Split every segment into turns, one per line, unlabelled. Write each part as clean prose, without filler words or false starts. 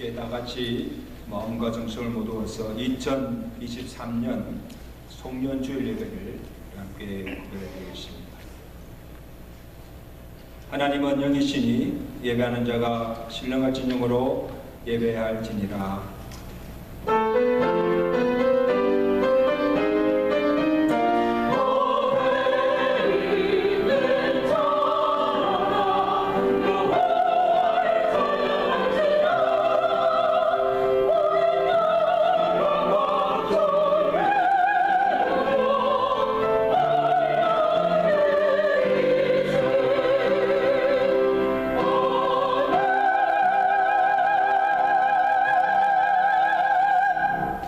이제 다같이 마음과 정성을 모두어서 2023년 송년주일 예배를 함께 드리겠습니다. 하나님은 영이시니 예배하는 자가 신령한 진영으로 예배할지니라.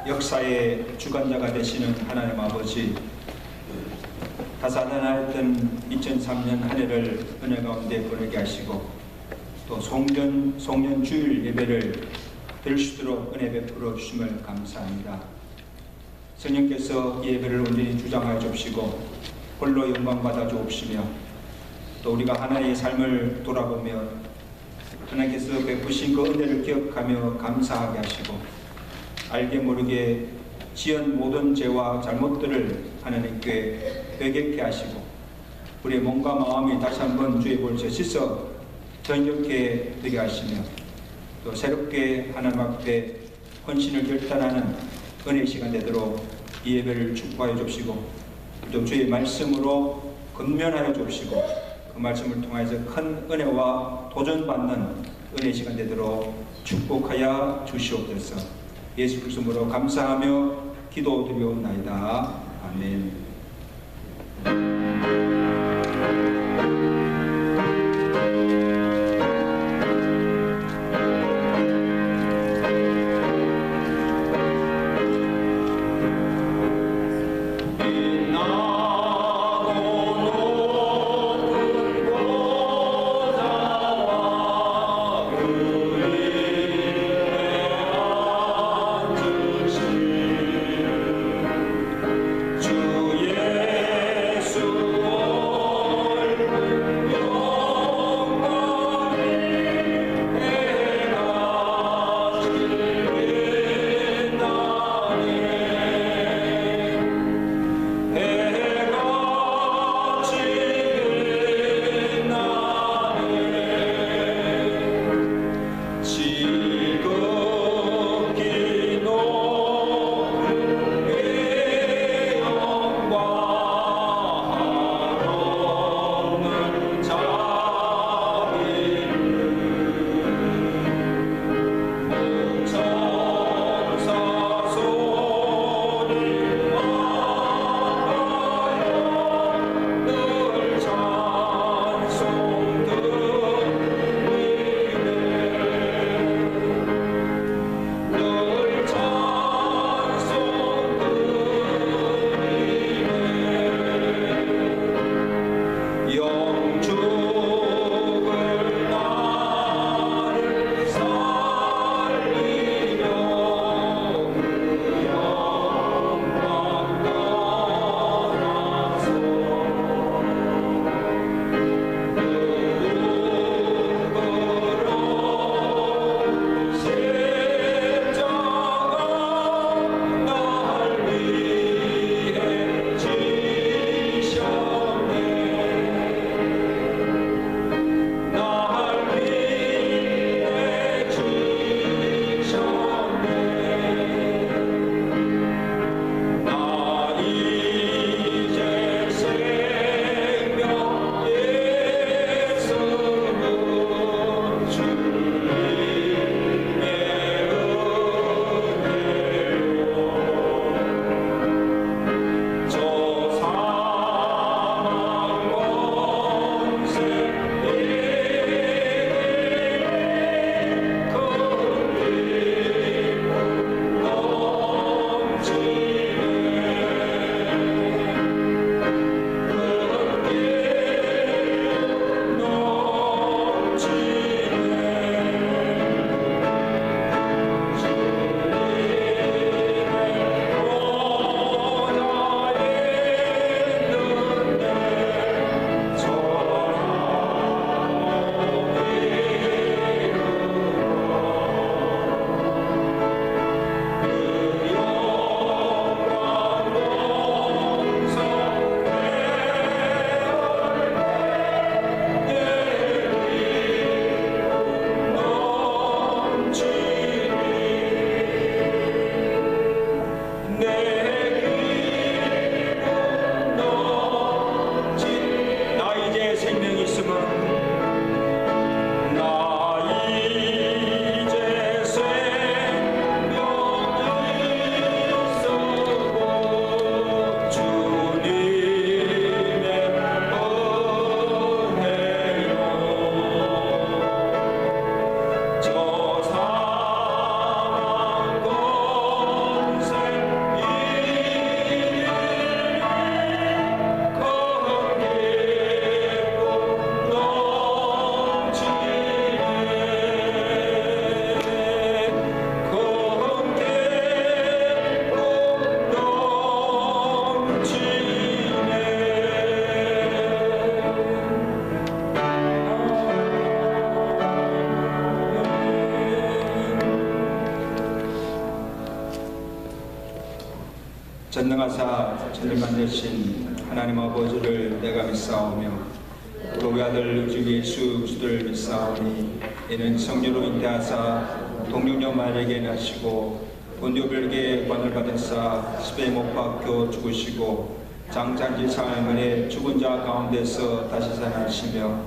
역사의 주관자가 되시는 하나님 아버지, 다사다난했던 2003년 한 해를 은혜 가운데 보내게 하시고 또 송년주일 예배를 드릴 수 있도록 은혜 베풀어 주심을 감사합니다. 성령께서 이 예배를 온전히 주장하여 주시고 홀로 영광 받아 주옵시며 또 우리가 하나님의 삶을 돌아보며 하나님께서 베푸신 그 은혜를 기억하며 감사하게 하시고 알게 모르게 지은 모든 죄와 잘못들을 하나님께 회개케 하시고 우리의 몸과 마음이 다시 한번 주의 볼에 씻어 정결케 되게 하시며 또 새롭게 하나님 앞에 헌신을 결단하는 은혜의 시간 되도록 이 예배를 축복하여 주시고 또 주의 말씀으로 건면하여 주시고 그 말씀을 통해서 큰 은혜와 도전받는 은혜의 시간 되도록 축복하여 주시옵소서. 예수 그리스도로 감사하며 기도드리옵나이다. 아멘.
주의
전능하사 천지만 되신 하나님 아버지를 내가 믿사오며 그 외아들 주 예수 그리스도를 믿사오니 이는 성령으로 잉태하사 동정녀 마리아에게 나시고 본디오 빌게 관을 받으사 십에 못 박혀 죽으시고 장차지 사흘 죽은 자 가운데서 다시 살아나시며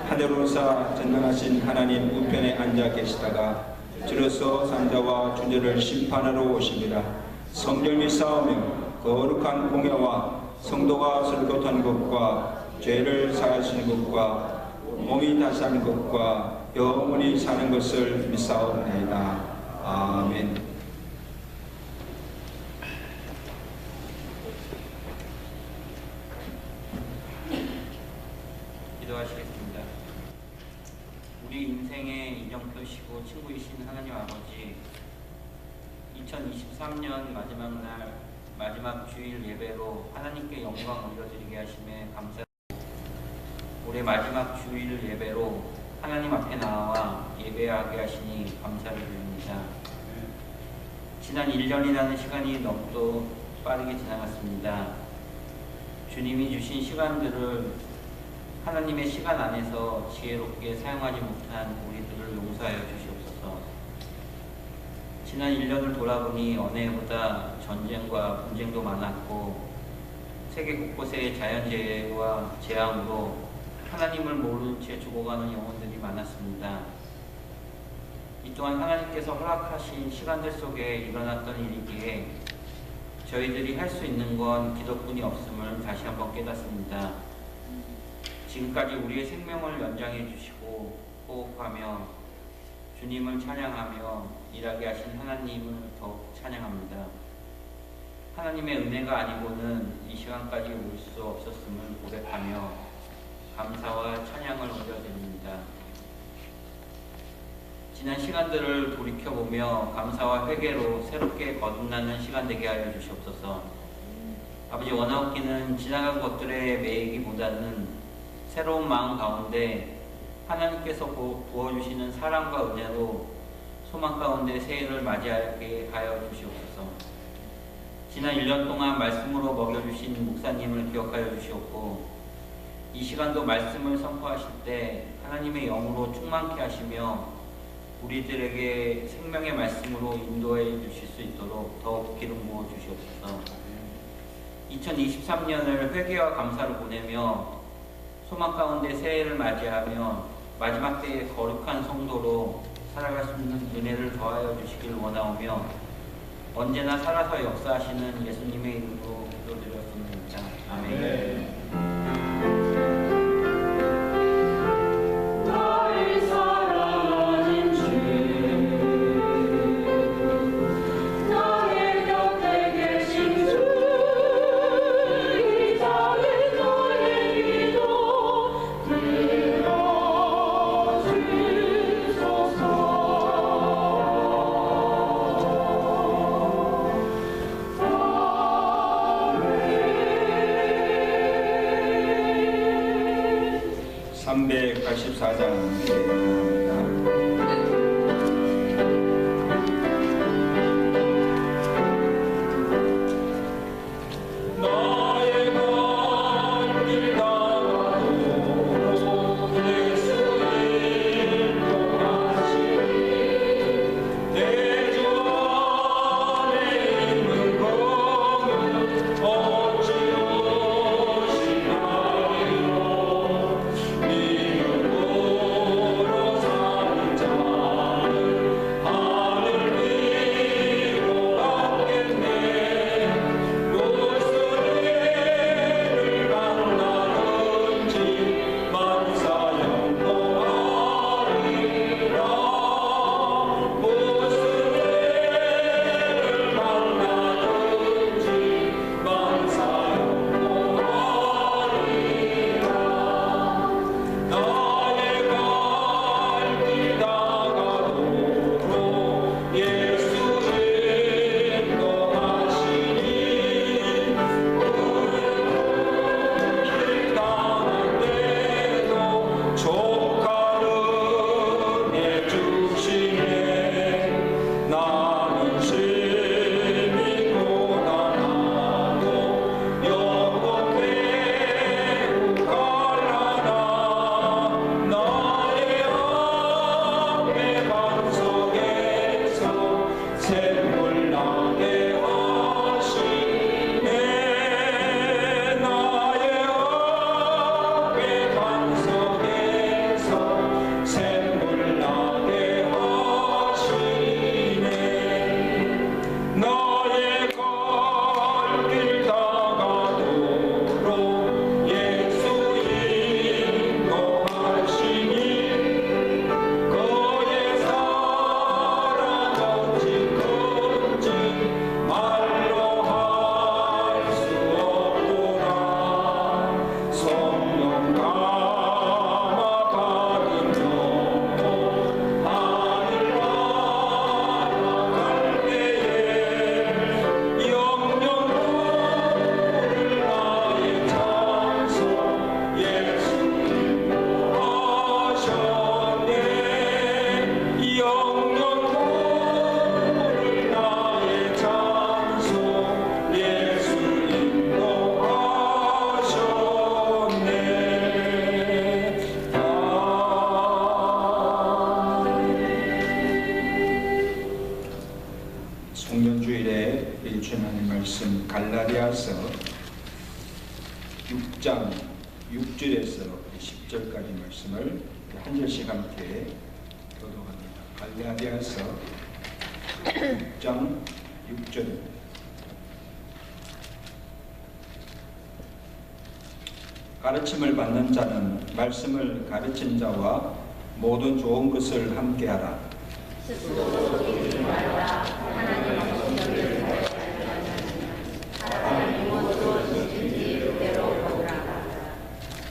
하늘로 오사 전능하신 하나님 우편에 앉아 계시다가 주로서 산자와 존재를 심판하러 오십니다. 성령 믿사오며 거룩한 공예와 성도가 설교한 것과 죄를 사하시는 것과 몸이 다시 사는 것과 영원히 사는 것을 믿사옵나이다. 아멘.
기도하시겠습니다. 우리 인생의 인정표시고 친구이신 하나님 아버지, 2023년 마지막 날 마지막 주일 예배로 하나님께 영광 올려드리게 하심에 감사드립니다. 올해 마지막 주일 예배로 하나님 앞에 나와 예배하게 하시니 감사를 드립니다. 지난 1년이라는 시간이 너무도 빠르게 지나갔습니다. 주님이 주신 시간들을 하나님의 시간 안에서 지혜롭게 사용하지 못한 우리들을 용서하여 주시옵소서. 지난 1년을 돌아보니 어느 해보다 전쟁과 분쟁도 많았고 세계 곳곳의 자연재해와 재앙으로 하나님을 모른 채 죽어가는 영혼들이 많았습니다. 이 또한 하나님께서 허락하신 시간들 속에 일어났던 일이기에 저희들이 할 수 있는 건 기도뿐이 없음을 다시 한번 깨닫습니다. 지금까지 우리의 생명을 연장해 주시고 호흡하며 주님을 찬양하며 일하게 하신 하나님을 더욱 찬양합니다. 하나님의 은혜가 아니고는 이 시간까지 올 수 없었음을 고백하며 감사와 찬양을 올려드립니다. 지난 시간들을 돌이켜보며 감사와 회개로 새롭게 거듭나는 시간 되게 하여 주시옵소서. 아버지, 원하옵기는 지나간 것들에 매이기보다는 새로운 마음 가운데 하나님께서 부어주시는 사랑과 은혜로 소망 가운데 새해를 맞이하게 하여 주시옵소서. 지난 1년 동안 말씀으로 먹여주신 목사님을 기억하여 주시옵고 이 시간도 말씀을 선포하실 때 하나님의 영으로 충만케 하시며 우리들에게 생명의 말씀으로 인도해 주실 수 있도록 더욱 기름 부어 주시옵소서. 2023년을 회개와 감사로 보내며 소망 가운데 새해를 맞이하며 마지막 때의 거룩한 성도로 살아갈 수 있는 은혜를 더하여 주시길 원하오며 언제나 살아서 역사하시는 예수님의 이름으로 기도드렸습니다. 아멘.
오 6장 6절에서 10절까지 말씀을 한 절씩 함께 교독합니다. 갈라디아서 6장 6절. 가르침을 받는 자는 말씀을 가르친 자와 모든 좋은 것을 함께하라.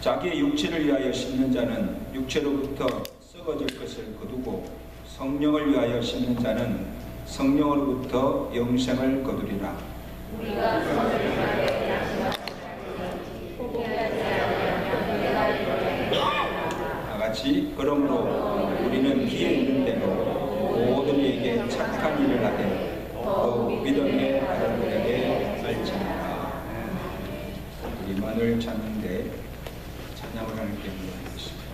자기의 육체를 위하여 심는 자는 육체로부터 썩어질 것을 거두고 성령을 위하여 심는 자는 성령으로부터 영생을 거두리라. 다같이 그러므로 우리는 기회 있는 대로 모든 이에게 착한 일을 하되 더욱 믿음의 아들들에게 알지니라. 우리만을 찾는데 찬양을 하나님께 드리겠습니다.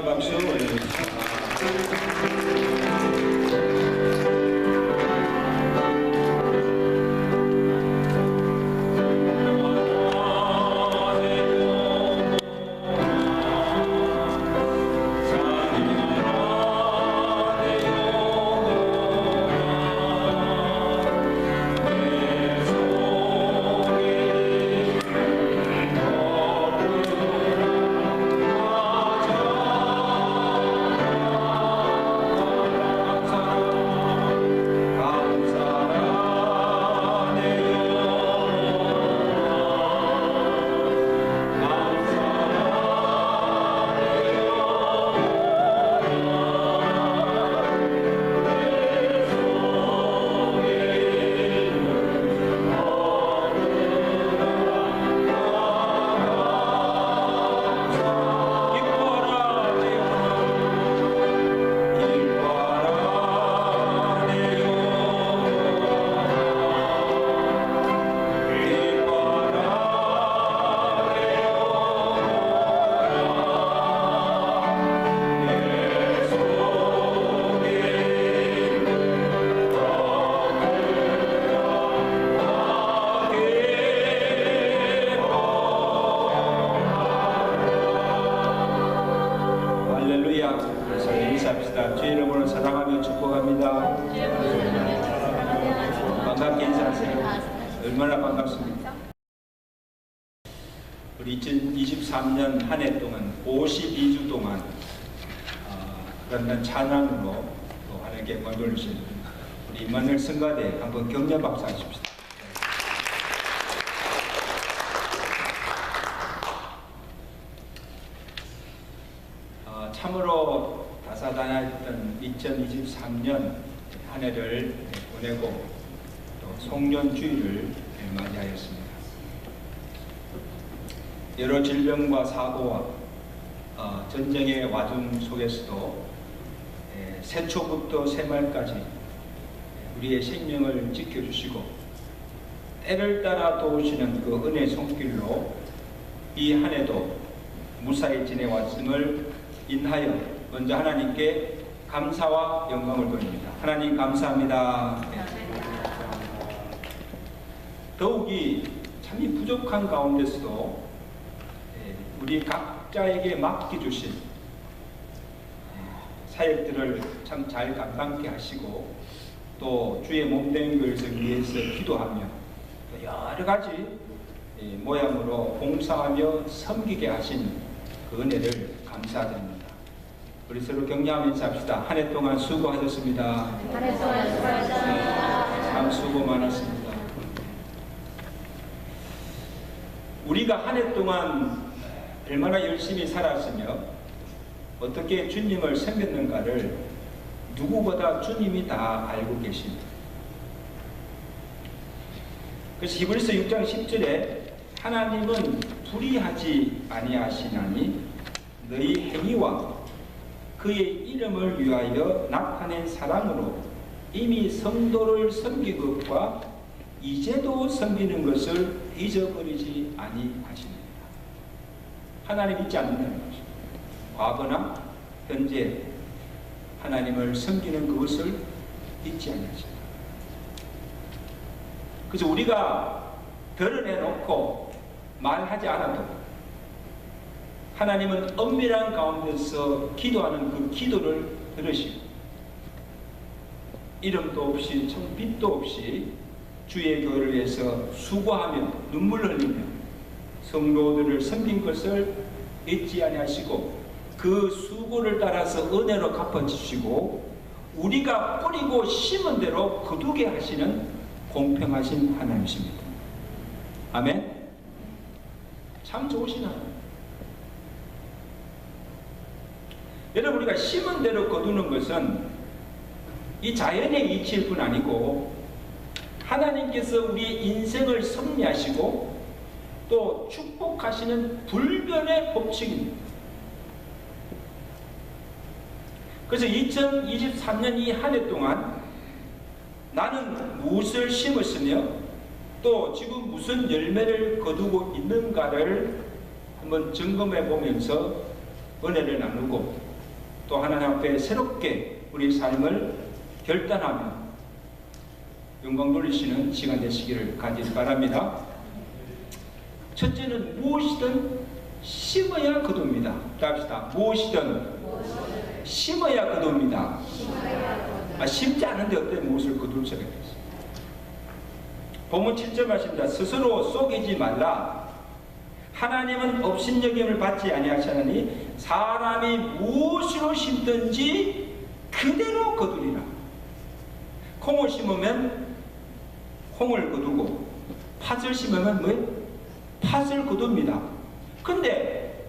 박수 올려주십시오. 인사합시다. 주의 이름으로 사랑하며 축복합니다. 반갑게 인사하세요. 얼마나 반갑습니까? 우리 2023년 한 해 동안 52주 동안 그런 찬양으로 또 하나님께 권고를 주신 우리 임마누엘 성가대 한번 격려 박수 하십시오. 참으로 다사다난했던 2023년 한 해를 보내고 또 송년주일을 맞이하였습니다. 여러 질병과 사고와 전쟁의 와중 속에서도 새초부터 새말까지 우리의 생명을 지켜주시고 때를 따라 도우시는 그 은혜 손길로 이 한 해도 무사히 지내왔음을 인하여 먼저 하나님께 감사와 영광을 돌립니다. 하나님 감사합니다. 더욱이 참이 부족한 가운데서도 우리 각자에게 맡겨주신 사역들을 참 잘 감당케 하시고 또 주의 몸된 것을 위해서 기도하며 또 여러 가지 모양으로 봉사하며 섬기게 하신 그 은혜를 감사드립니다. 우리 서로 격려하면서 합시다. 한 해 동안 수고하셨습니다.
한 해 동안 수고하셨습니다.
참 수고 많았습니다. 우리가 한 해 동안 얼마나 열심히 살았으며 어떻게 주님을 섬겼는가를 누구보다 주님이 다 알고 계십니다. 그래서 히브리서 6장 10절에 하나님은 불의하지 아니하시나니 너희 행위와 그의 이름을 위하여 나타낸 사랑으로 이미 성도를 섬긴 것과 이제도 섬기는 것을 잊어버리지 아니하십니다. 하나님 잊지 않는다는 것입니다. 과거나 현재 하나님을 섬기는 그것을 잊지 아니하십니다. 그래서 우리가 드러내놓고 말하지 않아도 하나님은 엄밀한 가운데서 기도하는 그 기도를 들으시고 이름도 없이 빛도 없이 주의 교회를 위해서 수고하며 눈물 흘리며 성도들을 섬긴 것을 잊지 아니하시고 그 수고를 따라서 은혜로 갚아주시고 우리가 뿌리고 심은 대로 거두게 하시는 공평하신 하나님이십니다. 아멘. 참 좋으신 하나님. 여러분, 우리가 심은 대로 거두는 것은 이 자연의 이치일 뿐 아니고 하나님께서 우리 인생을 섭리하시고 또 축복하시는 불변의 법칙입니다. 그래서 2023년 이 한 해 동안 나는 무엇을 심었으며 또 지금 무슨 열매를 거두고 있는가를 한번 점검해 보면서 은혜를 나누고 또 하나님 앞에 새롭게 우리 삶을 결단하며 영광 돌리시는 시간 되시기를 간절히 바랍니다. 첫째는 무엇이든 심어야 거둡니다. 답시다. 무엇이든 심어야 거둡니다. 심지 않은데 어떻게 무엇을 거둘 수가 있겠어요? 본문 7절 말씀입니다. 스스로 속이지 말라. 하나님은 업신여김을 받지 아니하시나니 사람이 무엇으로 심든지 그대로 거두리라. 콩을 심으면 콩을 거두고 팥을 심으면 뭐예요? 팥을 거둡니다. 근데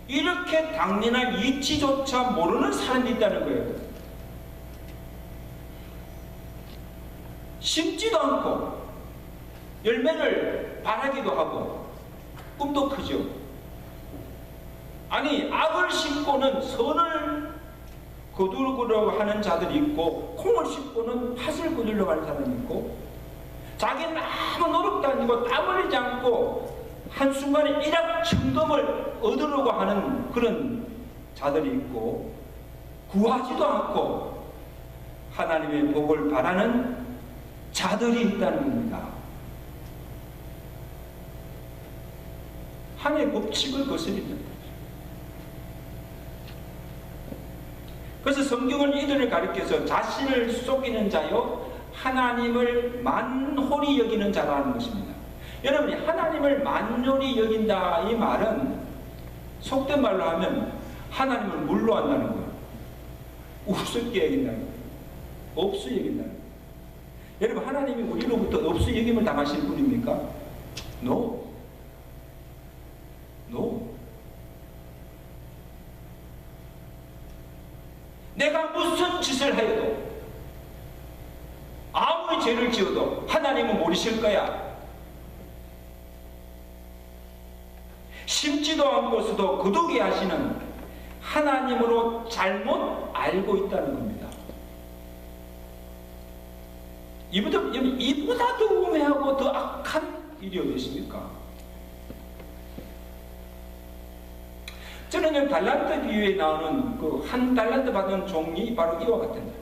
이렇게 당연한 이치조차 모르는 사람이 있다는 거예요. 심지도 않고 열매를 바라기도 하고 꿈도 크죠. 아니, 악을 심고는 선을 거두려고 하는 자들이 있고, 콩을 심고는 팥을 거두려고 하는 사람이 있고, 자기는 아무 노력도 아니고 땀 흘리지 않고 한순간에 일확천금을 얻으려고 하는 그런 자들이 있고, 구하지도 않고 하나님의 복을 바라는 자들이 있다는 겁니다. 하나님의 법칙을 거스리는 거죠. 그래서 성경은 이들을 가리켜서 자신을 속이는 자요 하나님을 만홀히 여기는 자라는 것입니다. 여러분이 하나님을 만홀히 여긴다 이 말은 속된 말로 하면 하나님을 물로 한다는 거예요. 우습게 여긴다는 거예요. 없어 여긴다는 거예요. 여러분, 하나님이 우리로부터 없어 여김을 당하실 분입니까? No. 내가 무슨 짓을 하여도 아무리 죄를 지어도 하나님은 모르실 거야. 심지도 않고서도 거두게 하시는 하나님으로 잘못 알고 있다는 겁니다. 이보다 더 우매하고 더 악한 일이 어디 있습니까? 저는 달란트 비유에 나오는 그 한 달란트 받은 종이 바로 이와 같은 거예요.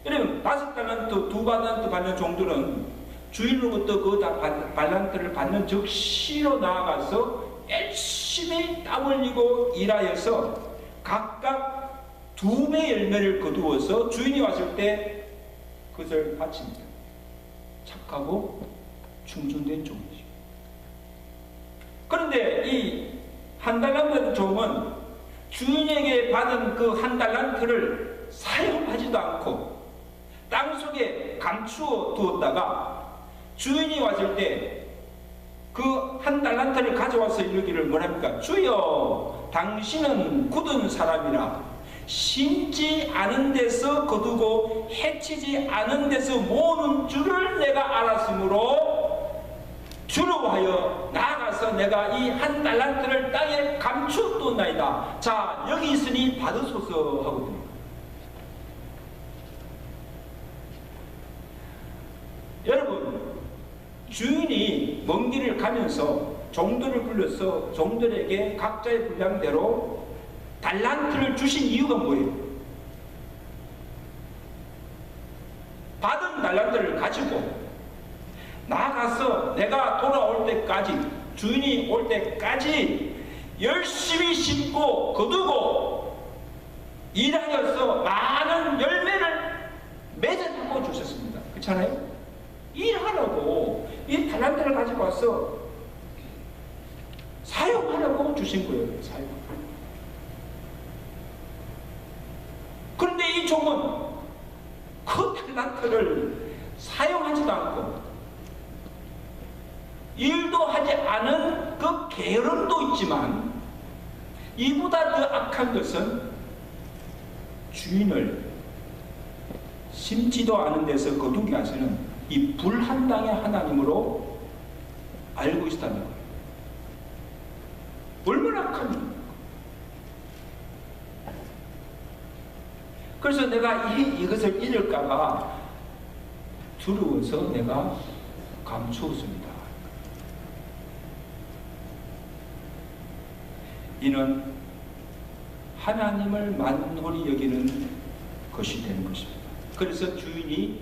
여러분, 5달란트, 2달란트 받는 종들은 주인으로부터 그 달란트를 받는 즉시로 나아가서 열심히 땀 흘리고 일하여서 각각 2배 열매를 거두어서 주인이 왔을 때 그것을 바칩니다. 착하고 충성된 종이죠. 그런데 이 한 달란트 종은 주인에게 받은 그 한 달란트를 사용하지도 않고 땅속에 감추어 두었다가 주인이 왔을 때 그 한 달란트를 가져와서 이르기를 뭐랍니까? 주여, 당신은 굳은 사람이라 심지 않은 데서 거두고 해치지 않은 데서 모으는 줄을 내가 알았으므로 주로 하여 나아가서 내가 이 한 달란트를 땅에 감추었나이다. 자, 여기 있으니 받으소서 하거든요. 여러분, 주인이 먼 길을 가면서 종들을 불러서 종들에게 각자의 분량대로 달란트를 주신 이유가 뭐예요? 받은 달란트를 가지고 나가서 내가 돌아올 때까지, 주인이 올 때까지 열심히 심고 거두고 일하여서 많은 열매를 맺어주고 주셨습니다. 그렇잖아요? 일하라고 이 달란트를 가지고 와서 사용하라고 주신 거예요. 사용. 그런데 이 종은 그 달란트를 사용하지도 않고 일도 하지 않은 그 게으름도 있지만, 이보다 더 악한 것은 주인을 심지도 않은 데서 거두게 하시는 이 불한당의 하나님으로 알고 있다는 거예요. 얼마나 악한 일입니까? 그래서 내가 이것을 잃을까봐 두려워서 내가 감추었습니다. 이는 하나님을 만홀히 여기는 것이 되는 것입니다. 그래서 주인이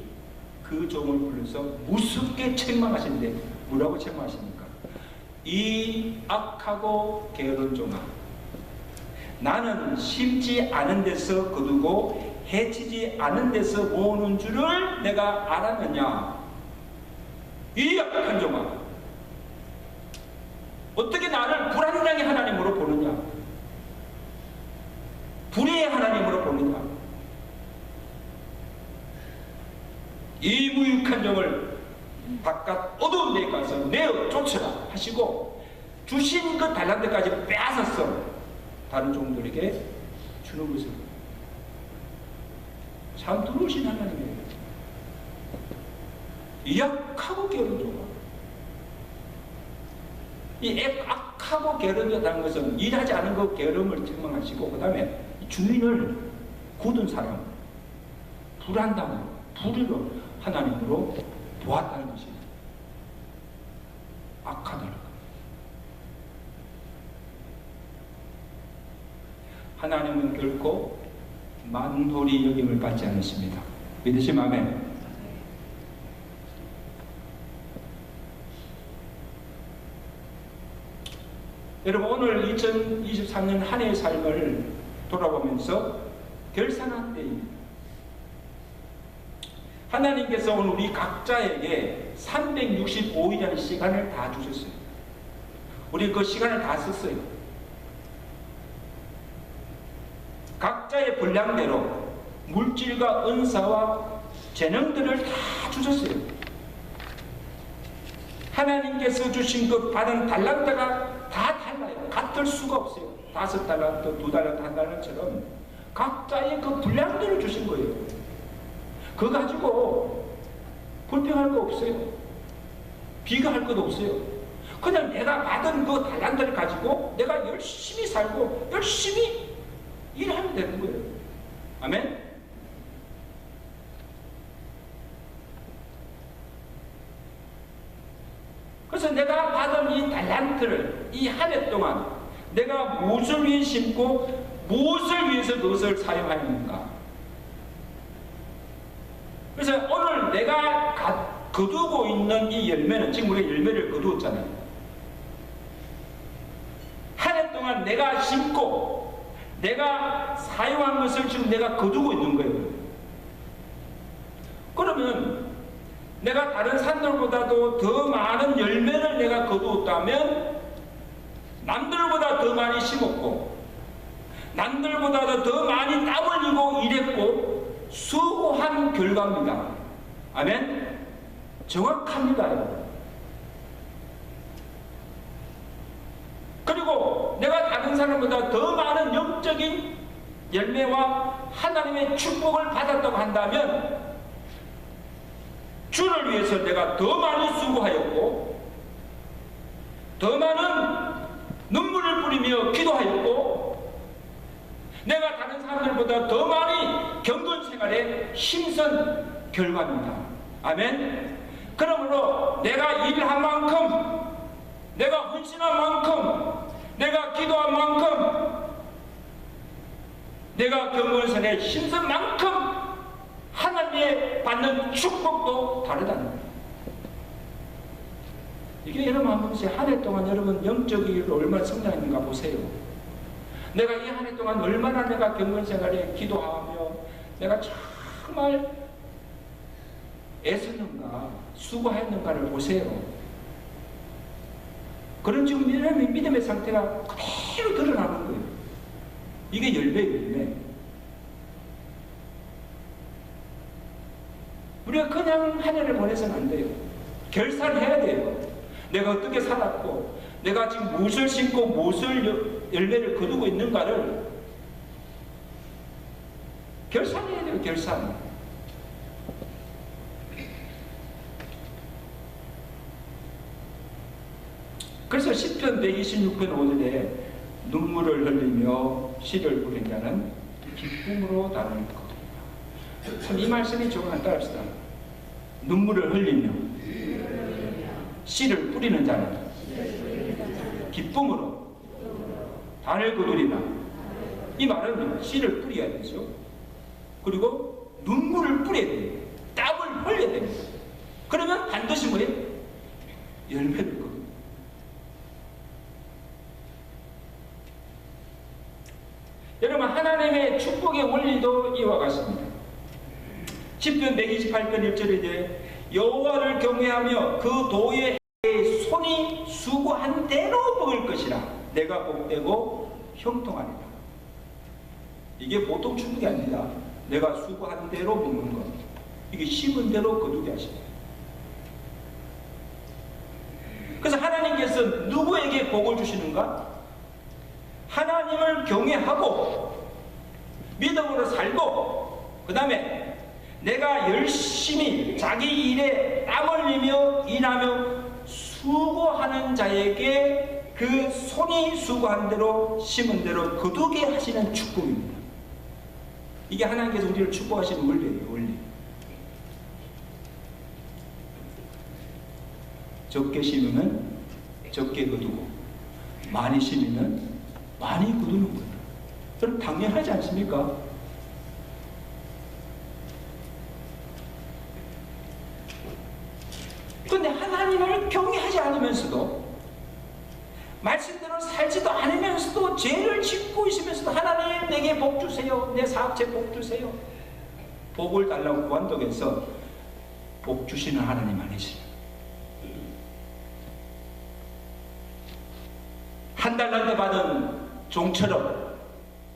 그 종을 불러서 무섭게 책망하시는데 뭐라고 책망하십니까? 이 악하고 게으른 종아, 나는 심지 않은 데서 거두고 해치지 않은 데서 모으는 줄을 내가 알았느냐? 이 악한 종아, 어떻게 나를 불안량의 하나님으로 보느냐? 불의의 하나님으로 보느냐? 이 무익한 종을 바깥 어두운 데 가서 내어 쫓으라 하시고 주신 그 달란트까지 빼앗았어 다른 종들에게 주는 것을 참 두려우신 하나님이에요. 이 악하고 게으른 종아, 이 악하고 게으르다는 것은 일하지 않은 그 게으름을 책망하시고 그 다음에 주인을 굳은 사람, 불안당으로 불의로 하나님으로 보았다는 것이 악하다는 것. 하나님은 결코 만홀히 여김을 받지 않으십니다. 믿으시면 아멘. 여러분, 오늘 2023년 한 해의 삶을 돌아보면서 결산한 때입니다. 하나님께서 오늘 우리 각자에게 365일이라는 시간을 다 주셨어요. 우리 그 시간을 다 썼어요. 각자의 분량대로 물질과 은사와 재능들을 다 주셨어요. 하나님께서 주신 그 받은 달란트가 다 달라요. 같을 수가 없어요. 5달란트, 2달란트, 1달란트처럼 각자의 그 분량대로 주신 거예요. 그거 가지고 불평할 거 없어요. 비교할 것도 없어요. 그냥 내가 받은 그 달란트를 가지고 내가 열심히 살고 열심히 일하면 되는 거예요. 아멘? 그래서 내가 받은 이 달란트를 이 한 해 동안 내가 무엇을 위해 심고 무엇을 위해서 그것을 사용하였는가? 그래서 오늘 내가 거두고 있는 이 열매는, 지금 우리가 열매를 거두었잖아요. 한 해 동안 내가 심고 내가 사용한 것을 지금 내가 거두고 있는 거예요. 그러면 내가 다른 산들보다도 더 많은 열매를 내가 거두었다면 남들보다 더 많이 심었고 남들보다 더 많이 땀 흘리고 일했고 수고한 결과입니다. 아멘? 정확합니다. 그리고 내가 다른 사람보다 더 많은 영적인 열매와 하나님의 축복을 받았다고 한다면 주를 위해서 내가 더 많이 수고하였고 더 많은 눈물을 뿌리며 기도하였고 내가 다른 사람들보다 더 많이 경건 생활에 힘쓴 결과입니다. 아멘. 그러므로 내가 일한 만큼 내가 헌신한 만큼 내가 기도한 만큼 내가 경건생활에 힘쓴 만큼 하나님의 받는 축복도 다르다는 거예요. 이게 여러분 한 번씩 한 해 동안 여러분 영적으로 얼마나 성장했는가 보세요. 내가 이 한 해 동안 얼마나 내가 경건생활에 기도하며 내가 정말 애썼는가 수고했는가를 보세요. 그런 지금 믿음의 상태가 그대로 드러나는 거예요. 이게 열매. 우리가 그냥 한 해를 보내서는 안 돼요. 결산해야 돼요. 내가 어떻게 살았고 내가 지금 무엇을 심고 무엇을 열매를 거두고 있는가를 결산해야 돼요. 결산. 그래서 시편 126편 5절에 눈물을 흘리며 씨를 뿌린 자는 기쁨으로 나를 거두리라. 참 이 말씀이 조금 따라합시다. 눈물을 흘리며 씨를 뿌리는 자는 기쁨으로 단을 거두리라. 이 말은 씨를 뿌려야 되죠. 그리고 눈물을 뿌려야 돼요. 땀을 흘려야 됩니다. 그러면 반드시 뭐예요? 열매를 거둬요. 여러분, 하나님의 축복의 원리도 이와 같습니다. 10편 128편 1절에 여호와를 경외하며 그 도의 손이 수고한 대로 먹을 것이라. 내가 복되고 형통하리라. 이게 보통 축복이 아닙니다. 내가 수고한 대로 먹는 것. 이게 심은 대로 거두게 하십니다. 그래서 하나님께서 누구에게 복을 주시는가? 하나님을 경외하고 믿음으로 살고, 그 다음에 내가 열심히 자기 일에 땀 흘리며 일하며 수고하는 자에게 그 손이 수고한 대로 심은 대로 거두게 하시는 축복입니다. 이게 하나님께서 우리를 축복하시는 원리예요. 원리. 적게 심으면 적게 거두고 많이 심으면 많이 거두는 거예요. 그럼 당연하지 않습니까? 그런데 하나님을 경외하지 않으면서도, 말씀대로 살지도 않으면서도, 죄를 짓고 있으면서도 하나님 내게 복 주세요, 내 사업체 복 주세요, 복을 달라고 구한다고 해서 복 주시는 하나님 아니시죠. 한 달란트 받은 종처럼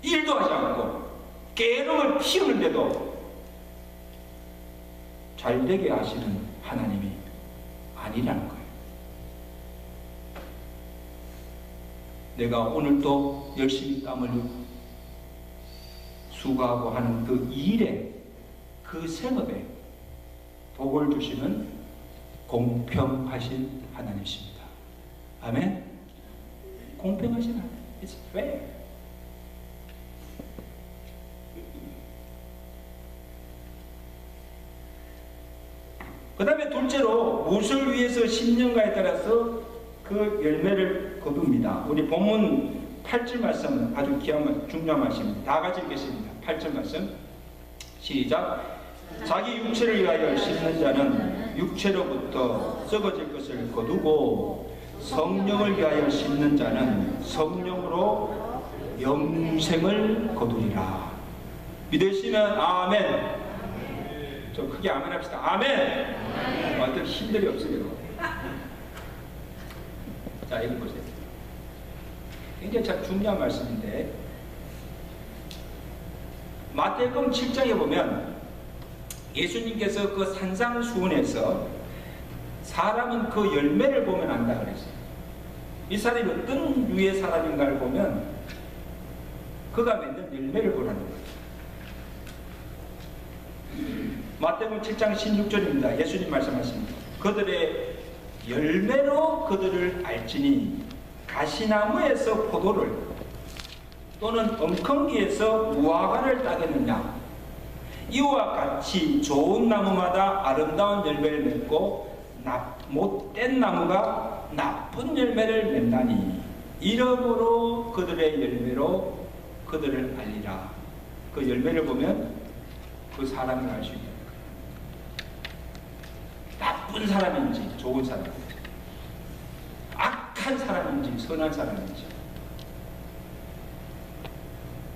일도 하지 않고 게으름을 피우는데도 잘되게 하시는 하나님이 아니라는 거예요. 내가 오늘도 열심히 땀을 흘리고 수고하고 하는 그 일에, 그 생업에 복을 주시는 공평하신 하나님이십니다. 아멘. 공평하신 하나님. It's fair. 그 다음에 둘째로 무엇을 위해서 심는가에 따라서 그 열매를 거둡니다. 우리 본문 8절 말씀 아주 중요한 말씀입니다. 다 같이 읽겠습니다. 8절 말씀 시작. 자기 육체를 위하여 심는 자는 육체로부터 썩어질 것을 거두고 성령을 위하여 심는 자는 성령으로 영생을 거두리라. 믿으시면 아멘. 좀 크게 아멘 합시다. 아멘. 완전 힘들이 없어요. 자, 이거 보세요. 굉장히 참 중요한 말씀인데, 마태복음 7장에 보면 예수님께서 그 산상수훈에서 사람은 그 열매를 보면 안다 그랬어요. 이 사람이 어떤 유의 사람인가를 보면 그가 맺는 열매를 보라는 거예요. 마태복음 7장 16절입니다. 예수님 말씀하십니다. 그들의 열매로 그들을 알지니 가시나무에서 포도를 또는 엉겅기에서 무화과를 따겠느냐. 이와 같이 좋은 나무마다 아름다운 열매를 맺고 못된 나무가 나쁜 열매를 맺나니 이러므로 그들의 열매로 그들을 알리라. 그 열매를 보면 그 사람을 알 수 있다. 나쁜 사람인지 좋은 사람인지, 악한 사람인지 선한 사람인지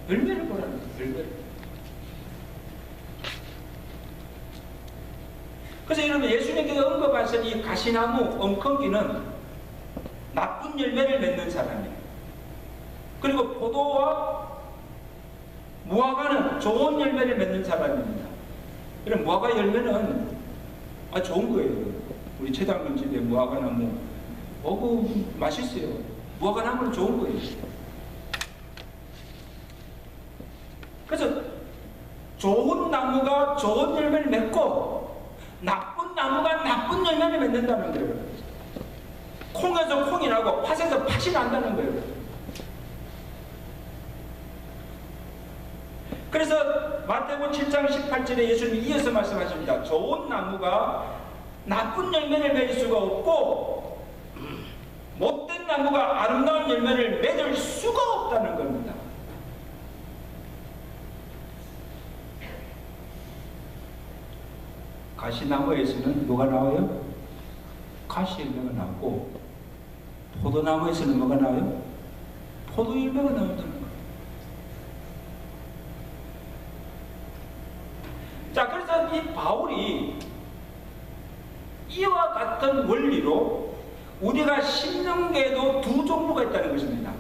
열매를 보라는 거예요. 열매를. 그래서 여러분, 예수님께서 언급하신 이 가시나무 엉겅기는 나쁜 열매를 맺는 사람이에요. 그리고 포도와 무화과는 좋은 열매를 맺는 사람입니다. 이런 무화과 열매는 좋은 거예요. 우리 최당근 집에 무화과 나무, 맛있어요. 무화과 나무는 좋은 거예요. 그래서 좋은 나무가 좋은 열매를 맺고 나쁜 나무가 나쁜 열매를 맺는다는 거예요. 콩에서 콩이 나고 팥에서 팥이 난다는 거예요. 그래서 마태복음 7장 18절에 예수님이 이어서 말씀하십니다. 좋은 나무가 나쁜 열매를 맺을 수가 없고 못된 나무가 아름다운 열매를 맺을 수가 없다는 겁니다. 가시나무에서는 뭐가 나와요? 가시 열매가 나오고, 포도나무에서는 뭐가 나와요? 포도 열매가 나온다는 거예요. 자, 그래서 이 바울이 이와 같은 원리로 우리가 심는 게도 두 종류가 있다는 것입니다.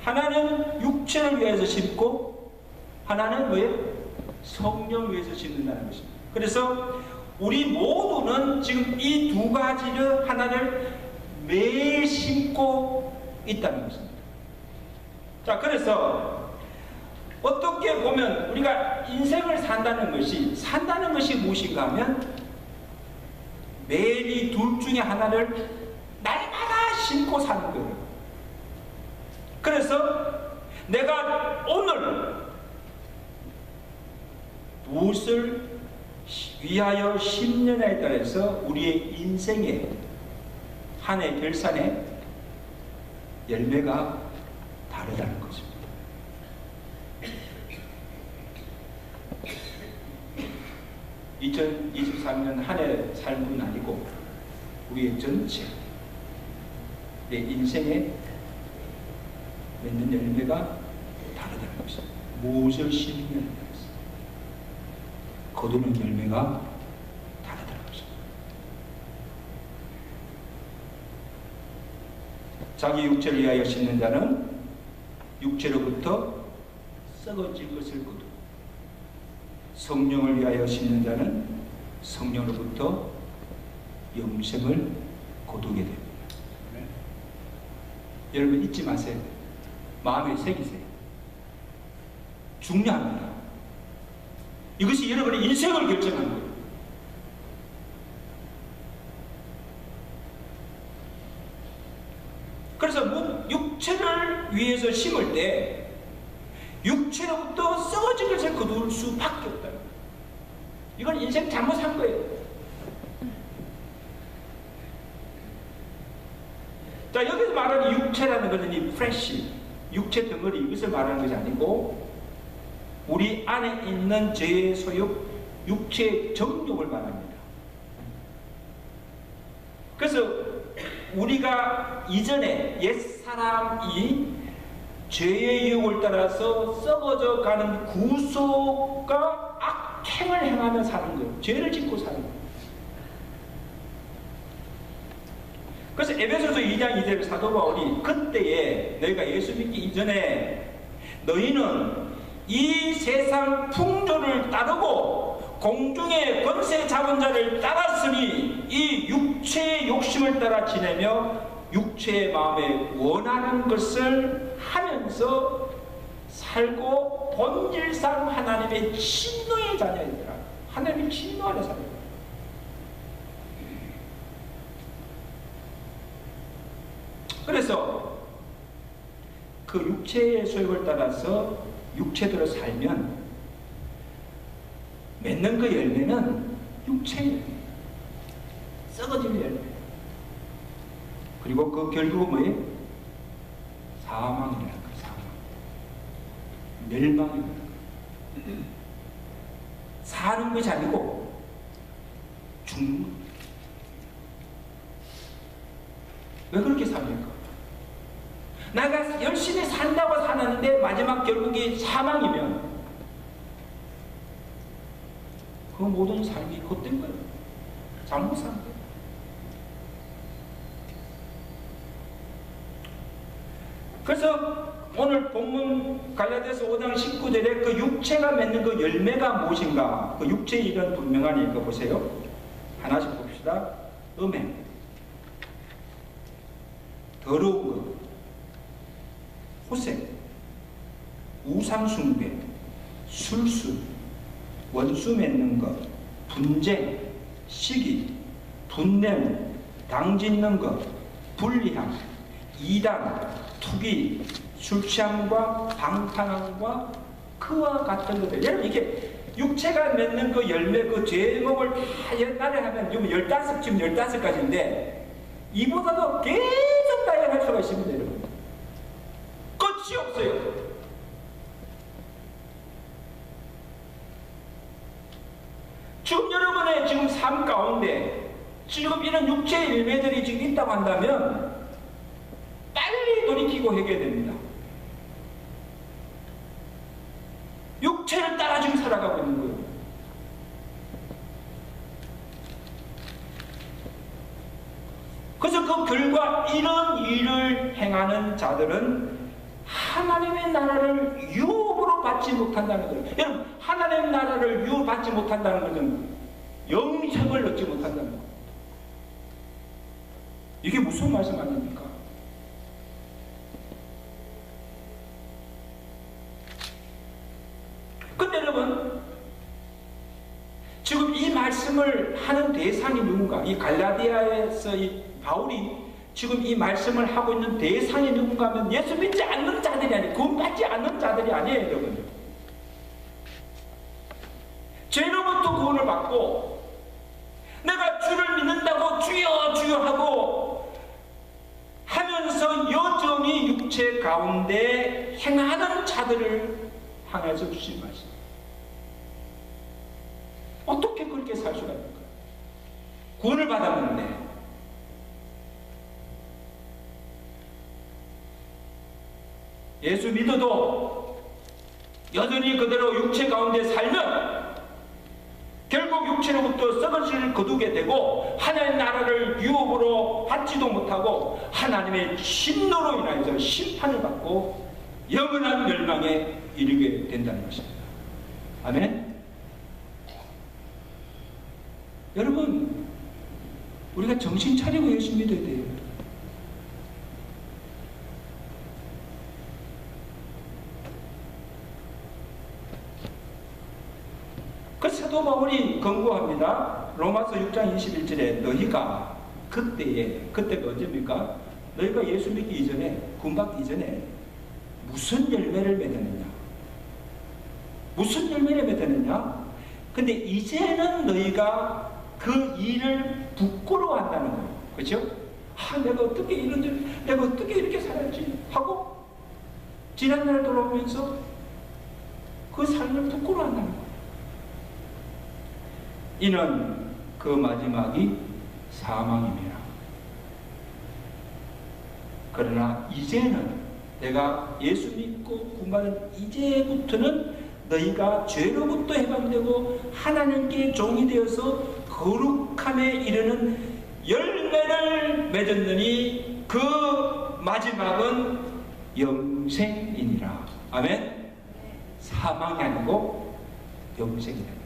하나는 육체를 위해서 심고, 하나는 뭐예요? 성령을 위해서 심는다는 것입니다. 그래서 우리 모두는 지금 이 두 가지를 하나를 매일 심고 있다는 것입니다. 자, 그래서 어떻게 보면 우리가 인생을 산다는 것이 무엇인가 하면 매일 이 둘 중에 하나를 날마다 심고 사는 거예요. 그래서 내가 오늘 무엇을 위하여 심느냐에 따라서 우리의 인생의 한 해 결산의 열매가 다르다는 것입니다. (2023년) 한 해 삶은 아니고 우리의 전체 내 인생에 맺는 열매가 다르다는 것입니다. 무엇을 심느냐에 따라서 거두는 열매가 다르다는 것입니다. 자기 육체를 위하여 심는 자는 육체로부터 썩어질 것을 거두고, 성령을 위하여 심는 자는 성령으로부터 영생을 거두게 됩니다. 네. 여러분 잊지 마세요. 마음에 새기세요. 중요합니다. 이것이 여러분의 인생을 결정하는 거예요. 그래서 육체를 위해서 심을 때 육체로부터 썩어질 것을 거둘 수밖에 없다. 이건 인생 잘못 산 거예요. 자, 여기서 말하는 육체라는 것은 이 플래시, 육체 덩어리, 이것을 말하는 것이 아니고 우리 안에 있는 죄의 소욕, 육체의 정욕을 말합니다. 그래서 우리가 이전에 옛사람이 죄의 유혹을 따라서 썩어져 가는 구속과 악행을 행하며 사는 거예요. 죄를 짓고 사는 거예요. 그래서 에베소서 2장 2절 사도 바울이 그때에 너희가 예수 믿기 이전에 너희는 이 세상 풍조를 따르고 공중의 권세 잡은 자를 따랐으니 이 육체의 욕심을 따라 지내며 육체의 마음에 원하는 것을 하면서 살고 본질상 하나님의 진노의 자녀이더라. 하나님의 진노 안에 살아요. 그래서 그 육체의 소욕을 따라서 육체대로 살면 맺는 그 열매는 육체의 열매, 썩어지는 열매. 그리고 그 결국은 뭐예요? 사망이라는 거예요. 사망. 멸망이라는 거예요. 사는 것이 아니고 죽는 거예요. 왜 그렇게 삽니까? 내가 열심히 산다고 사는데 마지막 결국이 사망이면 그 모든 삶이 헛된 거예요. 잘못 산 거예요. 그래서 오늘 본문 갈라디아서 5장 19절에 그 육체가 맺는 그 열매가 무엇인가? 그 육체의 일은 분명하니까 보세요. 하나씩 봅시다. 음행, 더러운 것, 호색, 우상숭배, 술수, 원수 맺는 것, 분쟁, 시기, 분냄, 당짓는 것, 불리함, 이단, 투기, 술취함과 방탕함과 그와 같은 것들. 여러분 이게 육체가 맺는 그 열매, 그 제목을 다 옛날에 하면 지금 15가지인데 이보다도 계속 다양할 수가 있습니다. 여러분 끝이 없어요. 지금 여러분의 지금 삶 가운데 지금 이런 육체의 열매들이 지금 있다고 한다면 빨리 돌이키고 해결됩니다. 육체를 따라 지금 살아가고 있는 거예요. 그래서 그 결과 이런 일을 행하는 자들은 하나님의 나라를 유업으로 받지 못한다는 거예요. 여러분, 하나님의 나라를 유업받지 못한다는 것은 영생을 얻지 못한다는 거예요. 이게 무슨 말씀 아닙니까? 근데 여러분, 지금 이 말씀을 하는 대상이 누군가? 이 갈라디아에서 이 바울이 지금 이 말씀을 하고 있는 대상이 누군가 하면 예수 믿지 않는 자들이 아니에요. 구원받지 않는 자들이 아니에요, 여러분. 죄로부터 구원을 받고 내가 주를 믿는다고 주여 주여 하고 하면서 여전히 육체 가운데 행하는 자들을 향해서 주신 말씀. 어떻게 그렇게 살 수가 있을까? 구원을 받았는데 예수 믿어도 여전히 그대로 육체 가운데 살면 결국 육체로부터 썩어질 거두게 되고 하나님의 나라를 유업으로 받지도 못하고 하나님의 진노로 인하여서 심판을 받고 영원한 멸망에 이르게 된다는 것입니다. 아멘. 여러분, 우리가 정신 차리고 예수 믿어야 돼요. 그 사도 바울이 권고합니다. 로마서 6장 21절에 너희가 그때가 언제입니까? 너희가 예수 믿기 이전에, 구원받기 이전에 무슨 열매를 맺었느냐? 무슨 열매를 맺었느냐? 근데 이제는 너희가 그 일을 부끄러워한다는 거예요. 그렇죠? 내가 어떻게 내가 어떻게 이렇게 살았지? 하고 지난날 돌아오면서 그 삶을 부끄러워한다는 거예요. 이는 그 마지막이 사망입니다. 그러나 이제는 내가 예수 믿고 구원받은 이제부터는 너희가 죄로부터 해방되고 하나님께 종이 되어서 거룩함에 이르는 열매를 맺었느니 그 마지막은 영생이니라. 아멘. 사망이 아니고 영생이다.